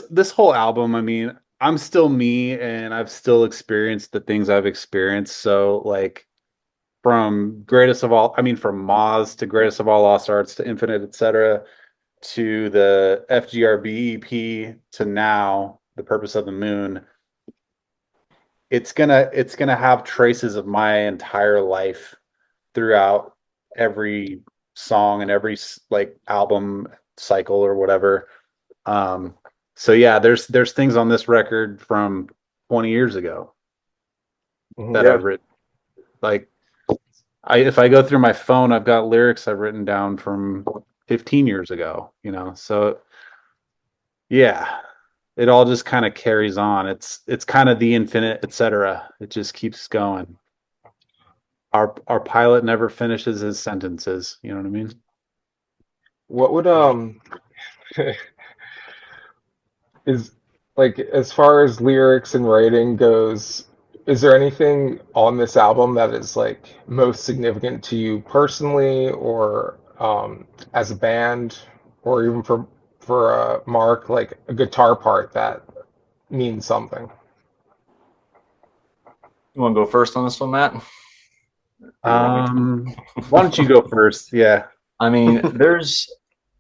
this whole album, I mean, I'm still me and I've still experienced the things I've experienced. So like from from Moz to Greatest of All Lost Arts to Infinite, etc., to the FGRB EP to now The Purpose of the Moon, it's gonna have traces of my entire life throughout every song and every like album cycle or whatever. So yeah, there's things on this record from 20 years ago that I've written. Like if I go through my phone, I've got lyrics I've written down from 15 years ago, so yeah, it all just kind of carries on. It's kind of the infinite, etc. It just keeps going. Our pilot never finishes his sentences. You know what I mean? What would like as far as lyrics and writing goes, is there anything on this album that is like most significant to you personally, or as a band, or even for Mark, like a guitar part that means something? You want to go first on this one, Matt? Or you want me to? Why don't you go first? Yeah. I mean, there's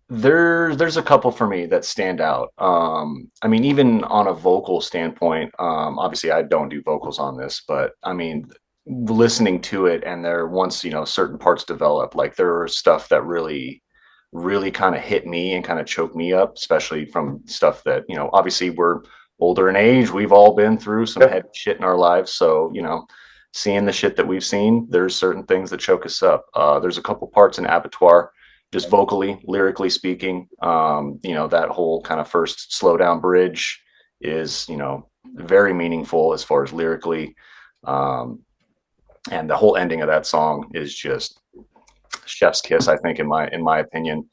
a couple for me that stand out. I mean, even on a vocal standpoint, obviously I don't do vocals on this, but I mean, listening to it and there once, certain parts develop, like there was stuff that really kind of hit me and kind of choked me up, especially from stuff that, obviously we're older in age. We've all been through some heavy shit in our lives. So, seeing the shit that we've seen, there's certain things that choke us up. There's a couple parts in Abattoir, just vocally, lyrically speaking. That whole kind of first slow down bridge is, very meaningful as far as lyrically. And the whole ending of that song is just chef's kiss, I think, in my opinion.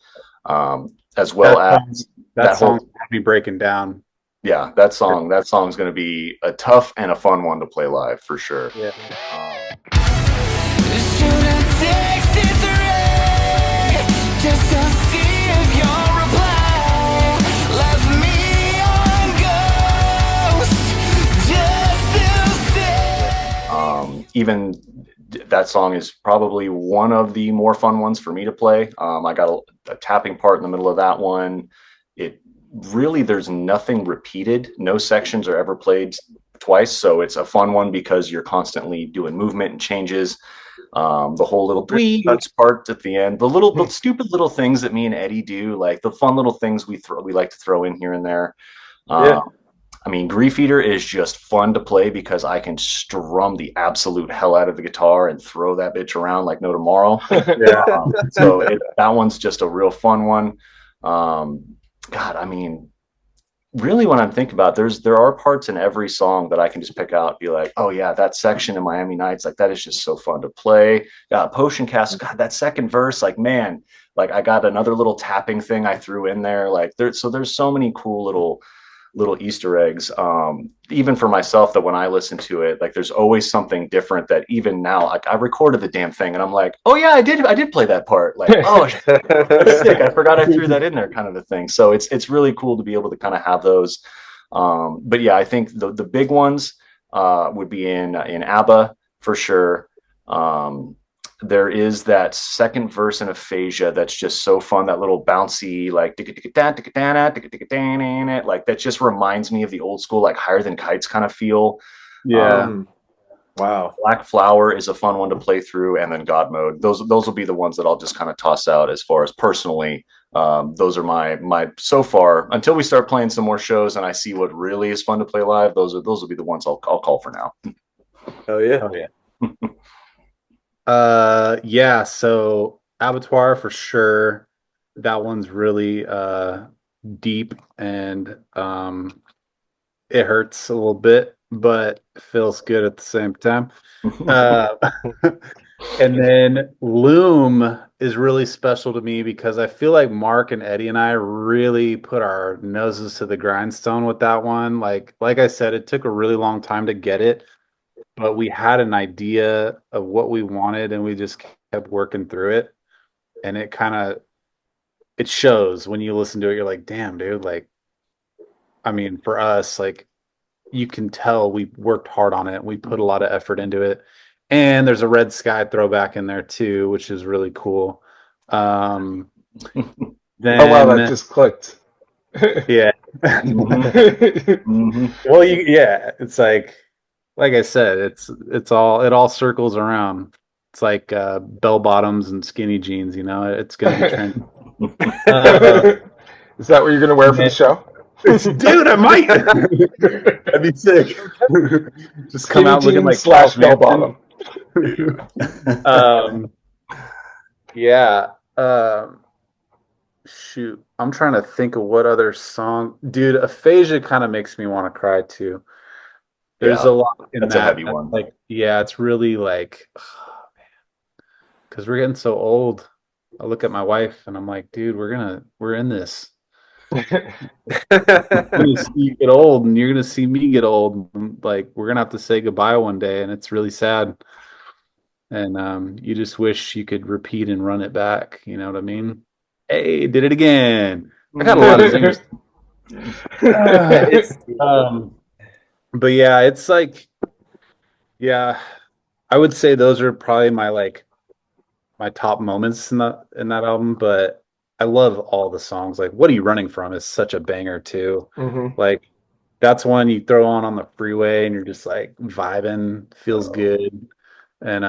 As well as that song had me breaking down. Yeah, that song's going to be a tough and a fun one to play live for sure. Yeah. Just to see if your reply left me on ghost. Just to say. Even that song is probably one of the more fun ones for me to play. I got a tapping part in the middle of that one. It really, there's nothing repeated. No sections are ever played twice, so it's a fun one because you're constantly doing movement and changes. The whole little part at the end, the stupid little things that me and Eddie do, like the fun little things we like to throw in here and there. I mean, Grief Eater is just fun to play because I can strum the absolute hell out of the guitar and throw that bitch around like no tomorrow. That one's just a real fun one. God, I mean, really, when I'm thinking about it, there are parts in every song that I can just pick out and be like, oh yeah, that section in Miami Nights, like that is just so fun to play. Potion Cast, God, that second verse, like man, like I got another little tapping thing I threw in there. Like there's so many cool little Easter eggs. Even for myself, that when I listen to it, like there's always something different that even now, like I recorded the damn thing and I'm like, oh yeah, I did play that part. Like, oh, that's sick. I forgot I threw that in there, kind of a thing. So it's really cool to be able to kind of have those. But yeah, I think the big ones would be in ABBA for sure. There is that second verse in Aphasia that's just so fun. That little bouncy, like like that just reminds me of the old school, like Higher Than Kites kind of feel. Yeah. Wow. Black Flower is a fun one to play through, and then God Mode. Those will be the ones that I'll just kind of toss out as far as personally. Those are my so far until we start playing some more shows and I see what really is fun to play live. Those will be the ones I'll call for now. Oh yeah. Oh yeah. Yeah, so Abattoir for sure. That one's really deep and it hurts a little bit, but feels good at the same time. And then Loom is really special to me because I feel like Mark and Eddie and I really put our noses to the grindstone with that one. Like I said, it took a really long time to get it, but we had an idea of what we wanted and we just kept working through it. And it shows when you listen to it. You're like, damn, dude. Like, I mean, for us, like, you can tell we worked hard on it. We put a lot of effort into it. And there's a Red Sky throwback in there too, which is really cool. Then, oh wow, that just clicked. Yeah. Well, it's like I said, it all circles around. It's like bell bottoms and skinny jeans, it's gonna be trendy. Is that what you're gonna wear for the show? Dude, I might. That'd be sick. Just come out looking like / bell bottom. Yeah. Shoot, I'm trying to think of what other song. Dude, Aphasia kind of makes me want to cry too. There's a lot in that's that. A heavy one. Like, yeah, it's really like, oh, man, because we're getting so old. I look at my wife and I'm like, dude, we're in this. You're gonna see you get old, and you're gonna see me get old. Like we're gonna have to say goodbye one day, and it's really sad. And you just wish you could repeat and run it back. You know what I mean? Hey, did it again. I got a lot of zingers. It's But yeah, it's like, yeah, I would say those are probably my top moments in that album. But I love all the songs. Like, "What Are You Running From" is such a banger too. Like, that's one you throw on the freeway and you're just like vibing, feels good. And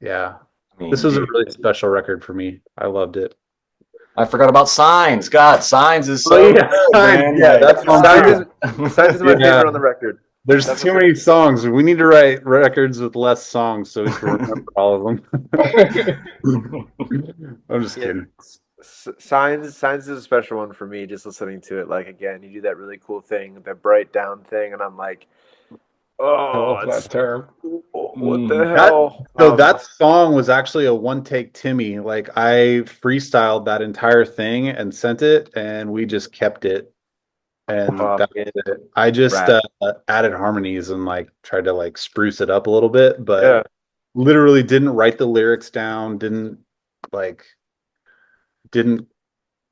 yeah, I mean, this was a really special record for me. I loved it. I forgot about Signs. God, Signs is so Oh, yeah. good, man. yeah, Like, that's Signs is my Yeah. favorite on the record. There's That's too what- many songs. We need to write records with less songs so we can remember all of them. I'm just kidding. Signs is a special one for me. Just listening to it, like again, you do that really cool thing, that bright down thing, and I'm like, I oh, love that term. what the hell? That song was actually a one take Timmy. Like I freestyled that entire thing and sent it, and we just kept it. And that was it. I just added harmonies and like tried to like spruce it up a little bit, but literally didn't write the lyrics down, didn't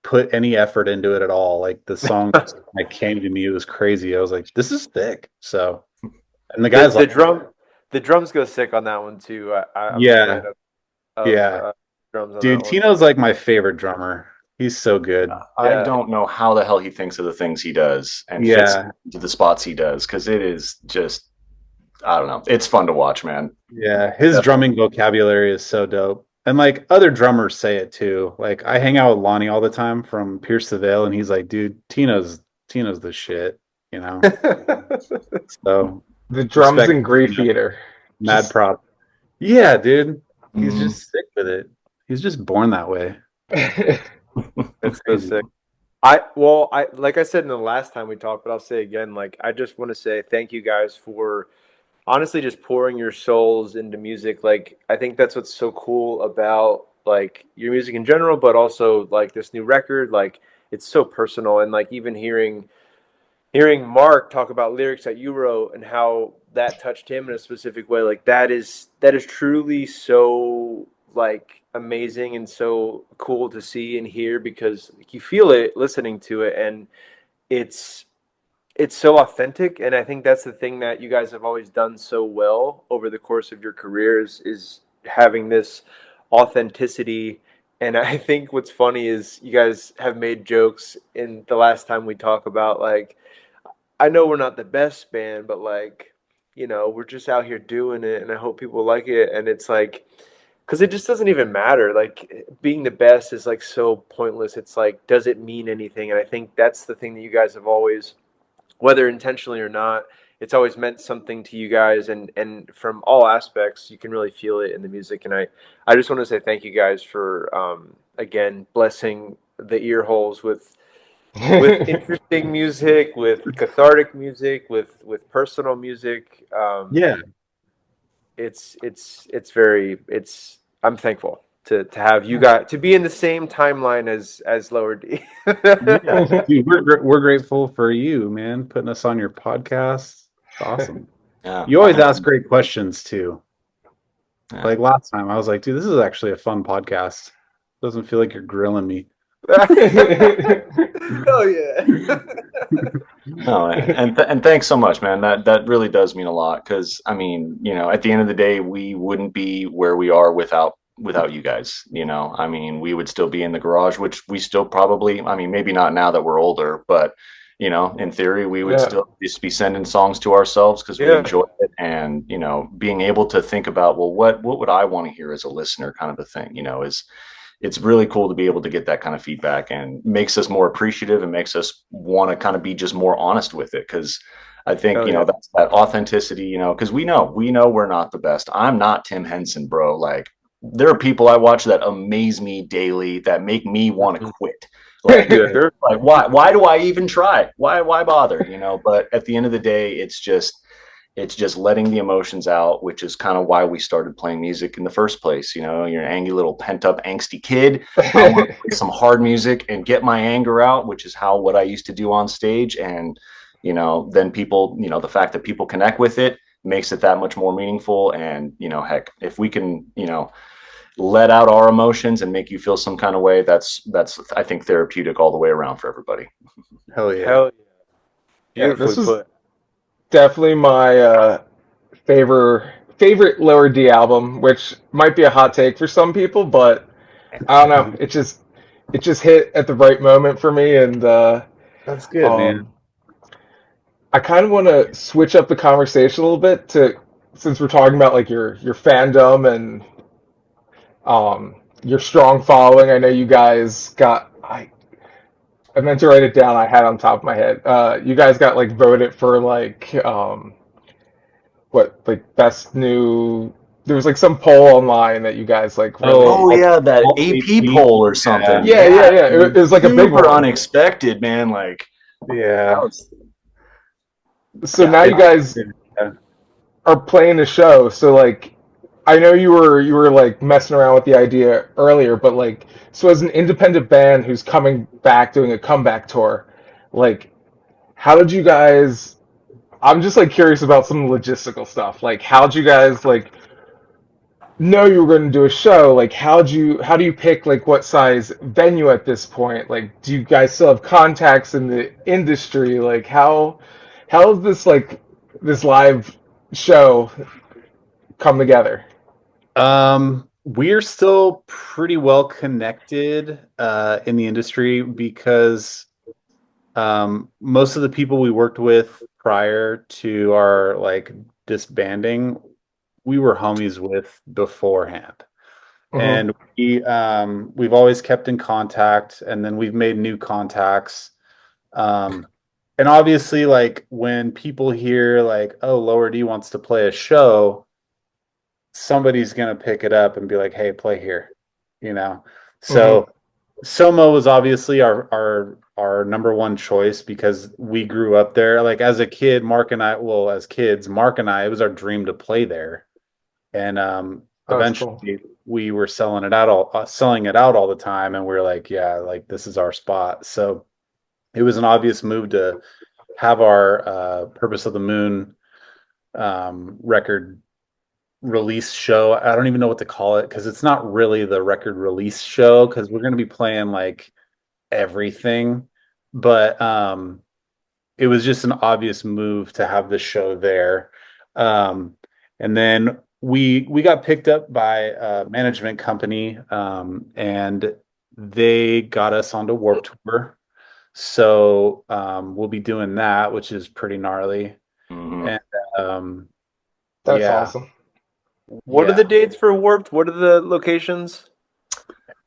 put any effort into it at all. Like the song like came to me, it was crazy. I was like, this is thick. So, and the guys the drums go sick on that one too. I'm yeah, a fan of, drums on dude, that one. Tino's like my favorite drummer. He's so good. I don't know how the hell he thinks of the things he does and fits into the spots he does, because it is just, I don't know. It's fun to watch, man. Yeah, his drumming vocabulary is so dope. And like other drummers say it too. Like I hang out with Lonnie all the time from Pierce the Veil, and he's like, dude, Tino's the shit, you know. So the drums and Grief Eater. Mad prop. Yeah, dude. He's just sick with it. He's just born that way. It's so sick. I like I said in the last time we talked, but I'll say again, like I just want to say thank you guys for honestly just pouring your souls into music. Like I think that's what's so cool about like your music in general, but also like this new record. Like it's so personal, and like even hearing Mark talk about lyrics that you wrote and how that touched him in a specific way, like that is truly so like amazing and so cool to see and hear, because you feel it listening to it, and it's so authentic. And I think that's the thing that you guys have always done so well over the course of your careers, is having this authenticity. And I think what's funny is you guys have made jokes in the last time we talk about like, I know we're not the best band, but like, you know, we're just out here doing it, and I hope people like it. And it's like, because it just doesn't even matter. Like being the best is like so pointless. It's like, does it mean anything? And I think that's the thing that you guys have always, whether intentionally or not, it's always meant something to you guys. And from all aspects, you can really feel it in the music. And I just want to say thank you guys for, again, blessing the ear holes with interesting music, with cathartic music, with personal music. I'm thankful to have you guys to be in the same timeline as Lower D. Dude, we're grateful for you, man, putting us on your podcast. It's awesome. You always ask great questions too. Like last time, I was like, dude, this is actually a fun podcast. Doesn't feel like you're grilling me. Oh yeah. No, and thanks so much, man. That really does mean a lot, because I mean, you know, at the end of the day, we wouldn't be where we are without you guys. You know, I mean, we would still be in the garage, which we still probably, I mean, maybe not now that we're older, but you know, in theory, we would still just be sending songs to ourselves because we enjoy it, and you know, being able to think about, well, what would I want to hear as a listener, kind of a thing. You know, it's really cool to be able to get that kind of feedback, and makes us more appreciative and makes us want to kind of be just more honest with it. Cause I think, you know, that's that authenticity, you know, cause we know we're not the best. I'm not Tim Henson, bro. Like there are people I watch that amaze me daily that make me want to quit. Like, like why do I even try? Why bother? You know, but at the end of the day, it's just, it's just letting the emotions out, which is kind of why we started playing music in the first place. You're an angry little pent up angsty kid. I want to play some hard music and get my anger out, which is what I used to do on stage. And then people, the fact that people connect with it makes it that much more meaningful. And heck, if we can let out our emotions and make you feel some kind of way, that's I think therapeutic all the way around for everybody. Hell yeah. Hell yeah. Yeah, this Beautifully was put. definitely my favorite Lower D album, which might be a hot take for some people, but I don't know. It just hit at the right moment for me, and That's good, man. I kind of want to switch up the conversation a little bit to, since we're talking about like your fandom and your strong following. I know you guys got I meant to write it down. I had it on top of my head. You guys got like voted for like what, like best new. There was like some poll online that you guys like really. Oh yeah, that All AP AP, poll or something. Yeah. It was like a big Super one. unexpected, man. Like, Yeah. So now you guys are playing the show. So like, I know you were like messing around with the idea earlier, but like, so as an independent band who's coming back doing a comeback tour, like, how did you guys? I'm just like curious about some logistical stuff. Like, how'd you guys like know you were going to do a show? Like, how do you pick like what size venue at this point? Like, do you guys still have contacts in the industry? Like, how is this like this live show come together? We're still pretty well connected in the industry because most of the people we worked with prior to our like disbanding, we were homies with beforehand. And we've always kept in contact, and then we've made new contacts. And obviously, like when people hear like, oh, Lower D wants to play a show, somebody's gonna pick it up and be like, hey, play here, So Soma was obviously our number one choice because we grew up there. Like as a kid, as kids, Mark and I, it was our dream to play there. And eventually we were selling it out all the time, and we are like, yeah, like this is our spot. So it was an obvious move to have our Purpose of the Moon record release show. I don't even know what to call it because it's not really the record release show because we're going to be playing like everything. But it was just an obvious move to have the show there. And then we got picked up by a management company, and they got us onto Warped Tour. So we'll be doing that, which is pretty gnarly. And that's awesome. What are the dates for Warped? What are the locations?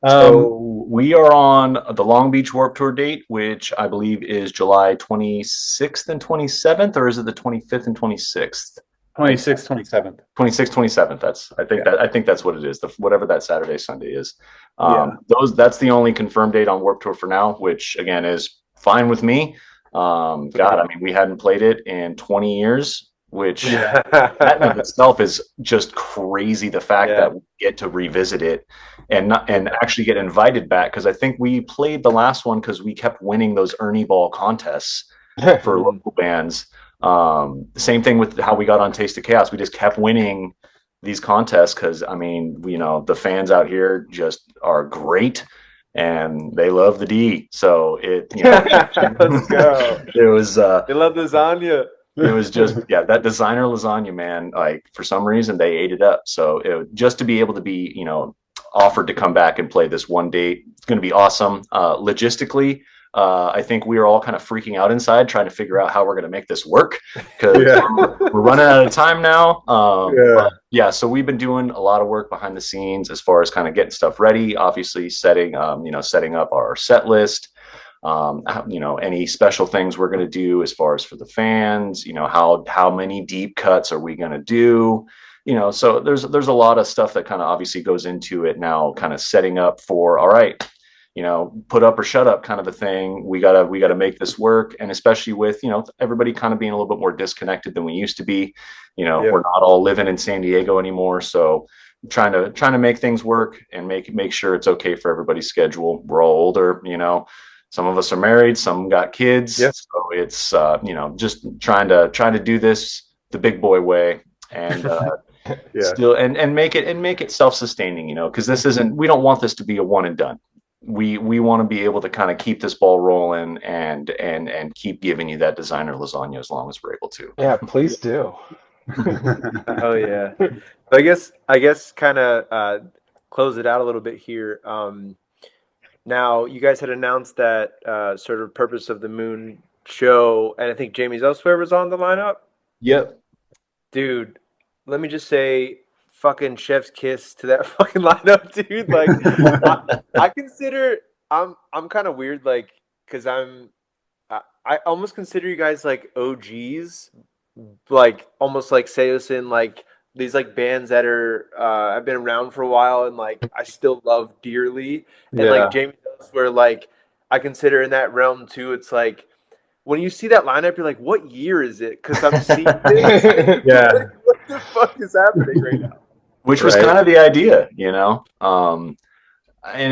So we are on the Long Beach Warped Tour date, which I believe is July 26th and 27th, or is it the 25th and 26th? 26th, 27th. 26th, 27th. I think that's what it is. Whatever that Saturday, Sunday is. That's the only confirmed date on Warped Tour for now, which again is fine with me. God, I mean, we hadn't played it in 20 years, which that in of itself is just crazy. The fact that we get to revisit it and actually get invited back, because I think we played the last one because we kept winning those Ernie Ball contests for local bands. Same thing with how we got on Taste of Chaos. We just kept winning these contests because I mean, the fans out here just are great and they love the D. So it, Let's go. It was they love lasagna. It was just that designer lasagna, man. Like for some reason they ate it up. So just to be able to be offered to come back and play this one date, it's going to be awesome. Logistically, I think we are all kind of freaking out inside trying to figure out how we're going to make this work because we're running out of time now. So we've been doing a lot of work behind the scenes as far as kind of getting stuff ready, obviously setting up our set list, any special things we're going to do as far as for the fans, how many deep cuts are we going to do? So there's a lot of stuff that kind of obviously goes into it now, kind of setting up for, all right, put up or shut up kind of a thing. We gotta make this work. And especially with, everybody kind of being a little bit more disconnected than we used to be. Yeah. We're not all living in San Diego anymore. So trying to make things work and make sure it's okay for everybody's schedule. We're all older, some of us are married, some got kids. Yeah. So it's just trying to do this the big boy way. And Yeah. still and make it self-sustaining, because we don't want this to be a one and done. We want to be able to kind of keep this ball rolling and keep giving you that designer lasagna as long as we're able to. Yeah, please do. Oh yeah. But I guess kind of close it out a little bit here. Now you guys had announced that sort of purpose of the moon show, and I think Jamie's Elsewhere was on the lineup. Yep. Dude, let me just say, fucking chef's kiss to that fucking lineup, dude. Like, I consider I'm kind of weird, like, because I almost consider you guys like OGs, like almost like Seosin, like these like bands that are have been around for a while and like I still love dearly, and like Yeah. Jamie Does, where like I consider in that realm too. It's like when you see that lineup, you're like, what year is it? Because I'm seeing this. Yeah. Like, what the fuck is happening right now? Which was Right. kind of the idea, and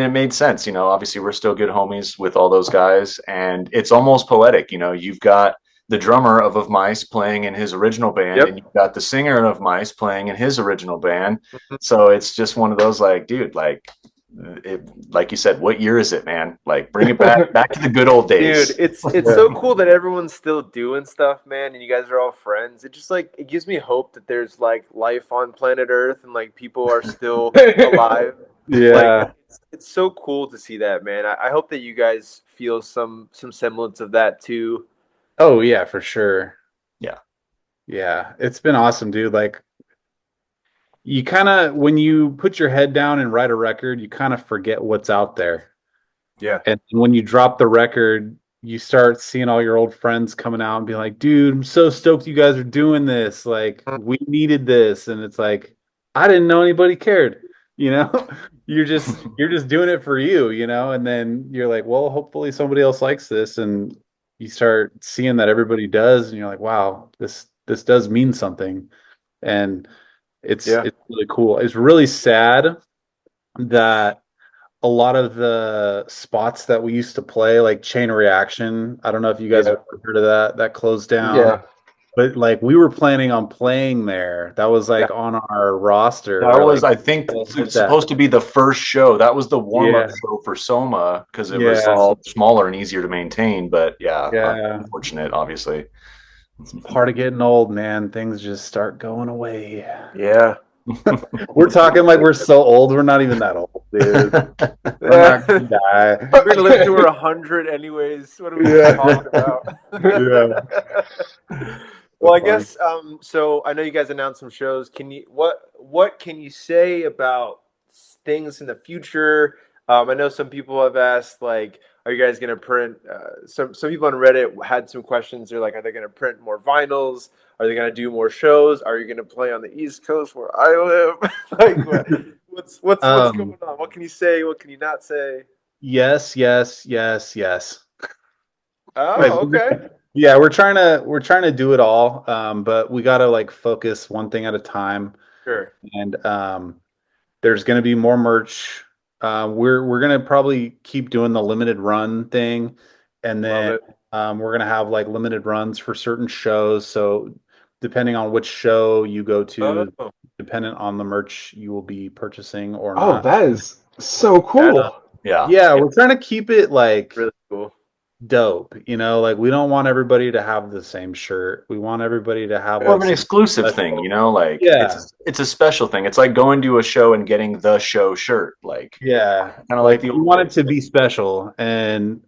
it made sense. Obviously we're still good homies with all those guys, and it's almost poetic. You've got the drummer of Mice playing in his original band, Yep. and you've got the singer of Mice playing in his original band. So it's just one of those, like, dude, like you said, what year is it, man? Like, bring it back to the good old days. Dude, it's so cool that everyone's still doing stuff, man, and you guys are all friends. It just like it gives me hope that there's like life on planet Earth and like people are still alive. Yeah. Like it's so cool to see that, man. I hope that you guys feel some semblance of that too. Oh yeah, for sure. Yeah. Yeah. It's been awesome, dude. Like you kind of when you put your head down and write a record, you kind of forget what's out there. Yeah. And when you drop the record, you start seeing all your old friends coming out and be like, dude, I'm so stoked you guys are doing this. Like, we needed this. And it's like, I didn't know anybody cared. You know, you're just doing it for you, and then you're like, well, hopefully somebody else likes this. And you start seeing that everybody does, and you're like, wow, this does mean something. And it's Yeah. it's really cool. It's really sad that a lot of the spots that we used to play, like Chain Reaction. I don't know if you guys Yeah. have ever heard of that. That closed down. Yeah. But like we were planning on playing there. That was like on our roster. That We're was, like, I think, "Let's hit that." supposed to be the first show. That was the warm-up Yeah. show for Soma, because it Yeah. was smaller and easier to maintain. But yeah, Yeah. unfortunate, obviously. It's part of getting old, man. Things just start going away. Yeah. We're talking like we're so old. We're not even that old, dude. We're not gonna die. We're gonna live to 100 anyways. What are we Yeah. talking about? Yeah. Well, I guess so I know you guys announced some shows. What can you say about things in the future? I know some people have asked, like, are you guys gonna print? Some people on Reddit had some questions. They're like, are they gonna print more vinyls? Are they gonna do more shows? Are you gonna play on the East Coast where I live? Like, what's going on? What can you say? What can you not say? Yes, yes, yes, yes. Oh, okay. Yeah, we're trying to do it all, but we gotta like focus one thing at a time. Sure. And there's gonna be more merch. We're gonna probably keep doing the limited run thing, and then we're gonna have like limited runs for certain shows. So depending on which show you go to, dependent on the merch you will be purchasing or Oh, not. that is so cool. Yeah, we're trying to keep it like Really cool. dope, like we don't want everybody to have the same shirt. We want everybody to have More like of an exclusive thing, like Yeah. it's a special thing. It's like going to a show and getting the show shirt, like Yeah, kind of like we the want it to be special, and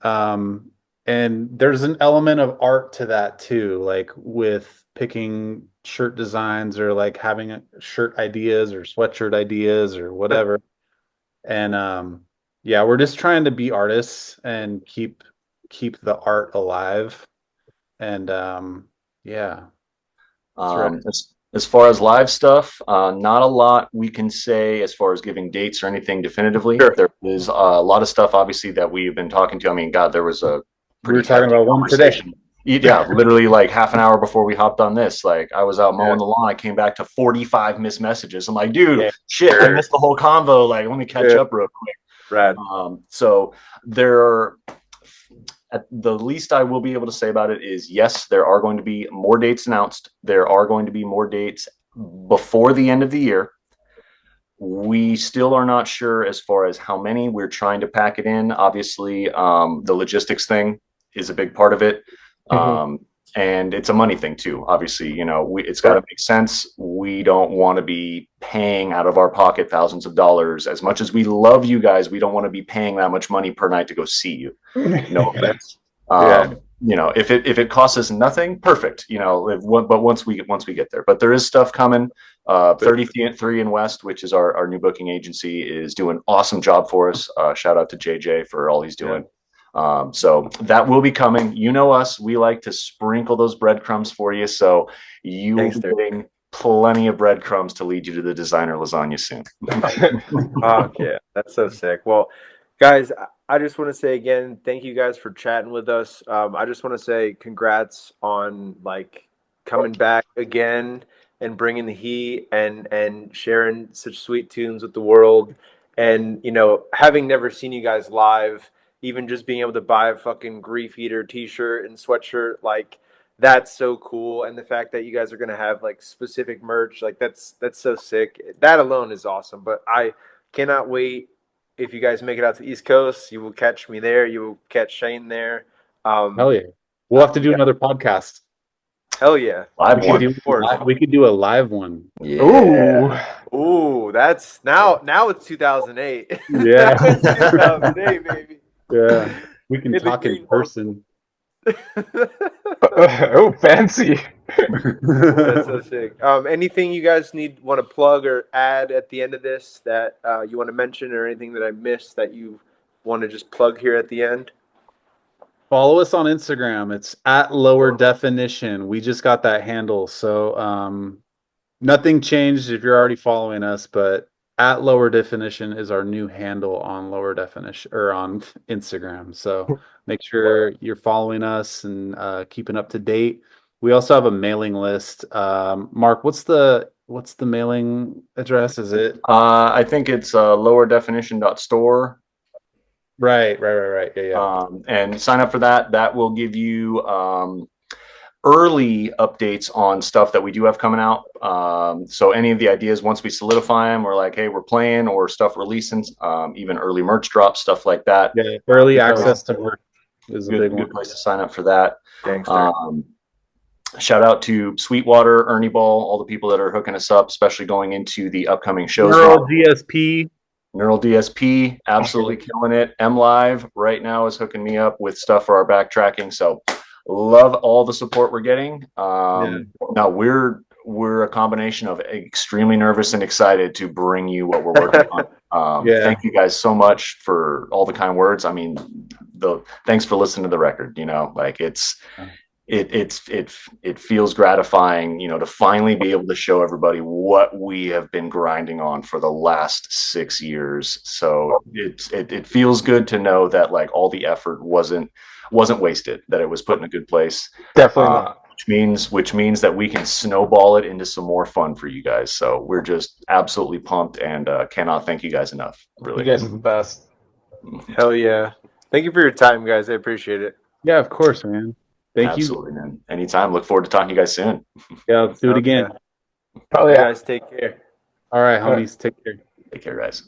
there's an element of art to that too, like with picking shirt designs or like having shirt ideas or sweatshirt ideas or whatever. And yeah, we're just trying to be artists and keep the art alive. And yeah. As far as live stuff, not a lot we can say as far as giving dates or anything definitively. Sure. There is a lot of stuff, obviously, that we've been talking to. I mean, God, there was a We were pretty talking hefty about one today. conversation. Yeah, literally like half an hour before we hopped on this. Like, I was out mowing the lawn. I came back to 45 missed messages. I'm like, dude, shit, I missed the whole convo. Like, let me catch up real quick. Rad. So there are, at the least I will be able to say about it is, yes, there are going to be more dates announced. There are going to be more dates before the end of the year. We still are not sure as far as how many. We're trying to pack it in. Obviously, the logistics thing is a big part of it. And it's a money thing too. Obviously, you know, it's got to make sense. We don't want to be paying out of our pocket thousands of dollars. As much as we love you guys, we don't want to be paying that much money per night to go see you. No offense. You know, if it costs us nothing, perfect. You know, but once we get there, but there is stuff coming. 33 and West, which is our new booking agency, is doing an awesome job for us. Shout out to JJ for all he's doing. So that will be coming. You know us, we like to sprinkle those breadcrumbs for you. So you will be getting plenty of breadcrumbs to lead you to the designer lasagna soon. Oh, yeah, that's so sick. Well, guys, I just want to say again, thank you guys for chatting with us. I just want to say congrats on like coming back again and bringing the heat and sharing such sweet tunes with the world. And, you know, having never seen you guys live, even just being able to buy a fucking Grief Eater t-shirt and sweatshirt, like that's so cool. And the fact that you guys are going to have like specific merch, like that's so sick. That alone is awesome. But I cannot wait. If you guys make it out to the East Coast, you will catch me there. You will catch Shane there. Hell yeah. We'll have to do another podcast. Hell yeah. We could do a live one. Yeah. Ooh, that's now it's 2008. Yeah. Now it's 2008, baby. Yeah. We can talk in person. Oh, fancy. That's so sick. Anything you guys want to plug or add at the end of this that you want to mention, or anything that I missed that you want to just plug here at the end? Follow us on Instagram. It's at Lower Definition. We just got that handle. So nothing changed if you're already following us, but at Lower Definition is our new handle on Lower Definition or on Instagram. So make sure you're following us and keeping up to date. We also have a mailing list. Mark, what's the mailing address? Is it? I think it's lowerdefinition.store. Right. Yeah. And sign up for that. That will give you early updates on stuff that we do have coming out. So any of the ideas, once we solidify them, we're like, hey, we're playing, or stuff releasing, even early merch drops, stuff like that. Yeah, early access to merch is a big one. Good place to sign up for that. Shout out to Sweetwater, Ernie Ball, all the people that are hooking us up, especially going into the upcoming shows. Neural DSP, absolutely killing it. M Live right now is hooking me up with stuff for our backtracking. So love all the support we're getting. Now we're a combination of extremely nervous and excited to bring you what we're working on. Thank you guys so much for all the kind words. I mean, thanks for listening to the record. You know, like it feels gratifying, you know, to finally be able to show everybody what we have been grinding on for the last 6 years. So it feels good to know that like all the effort wasn't wasted, that it was put in a good place. Definitely not. Which means that we can snowball it into some more fun for you guys. So we're just absolutely pumped and cannot thank you guys enough. Really, you guys are the best. Hell yeah! Thank you for your time, guys. I appreciate it. Yeah, of course, man. Thank you. Absolutely, man. Anytime. Look forward to talking to you guys soon. Yeah, let's do it again. Oh yeah. You guys take care. All right, homies. Take care. Take care, guys.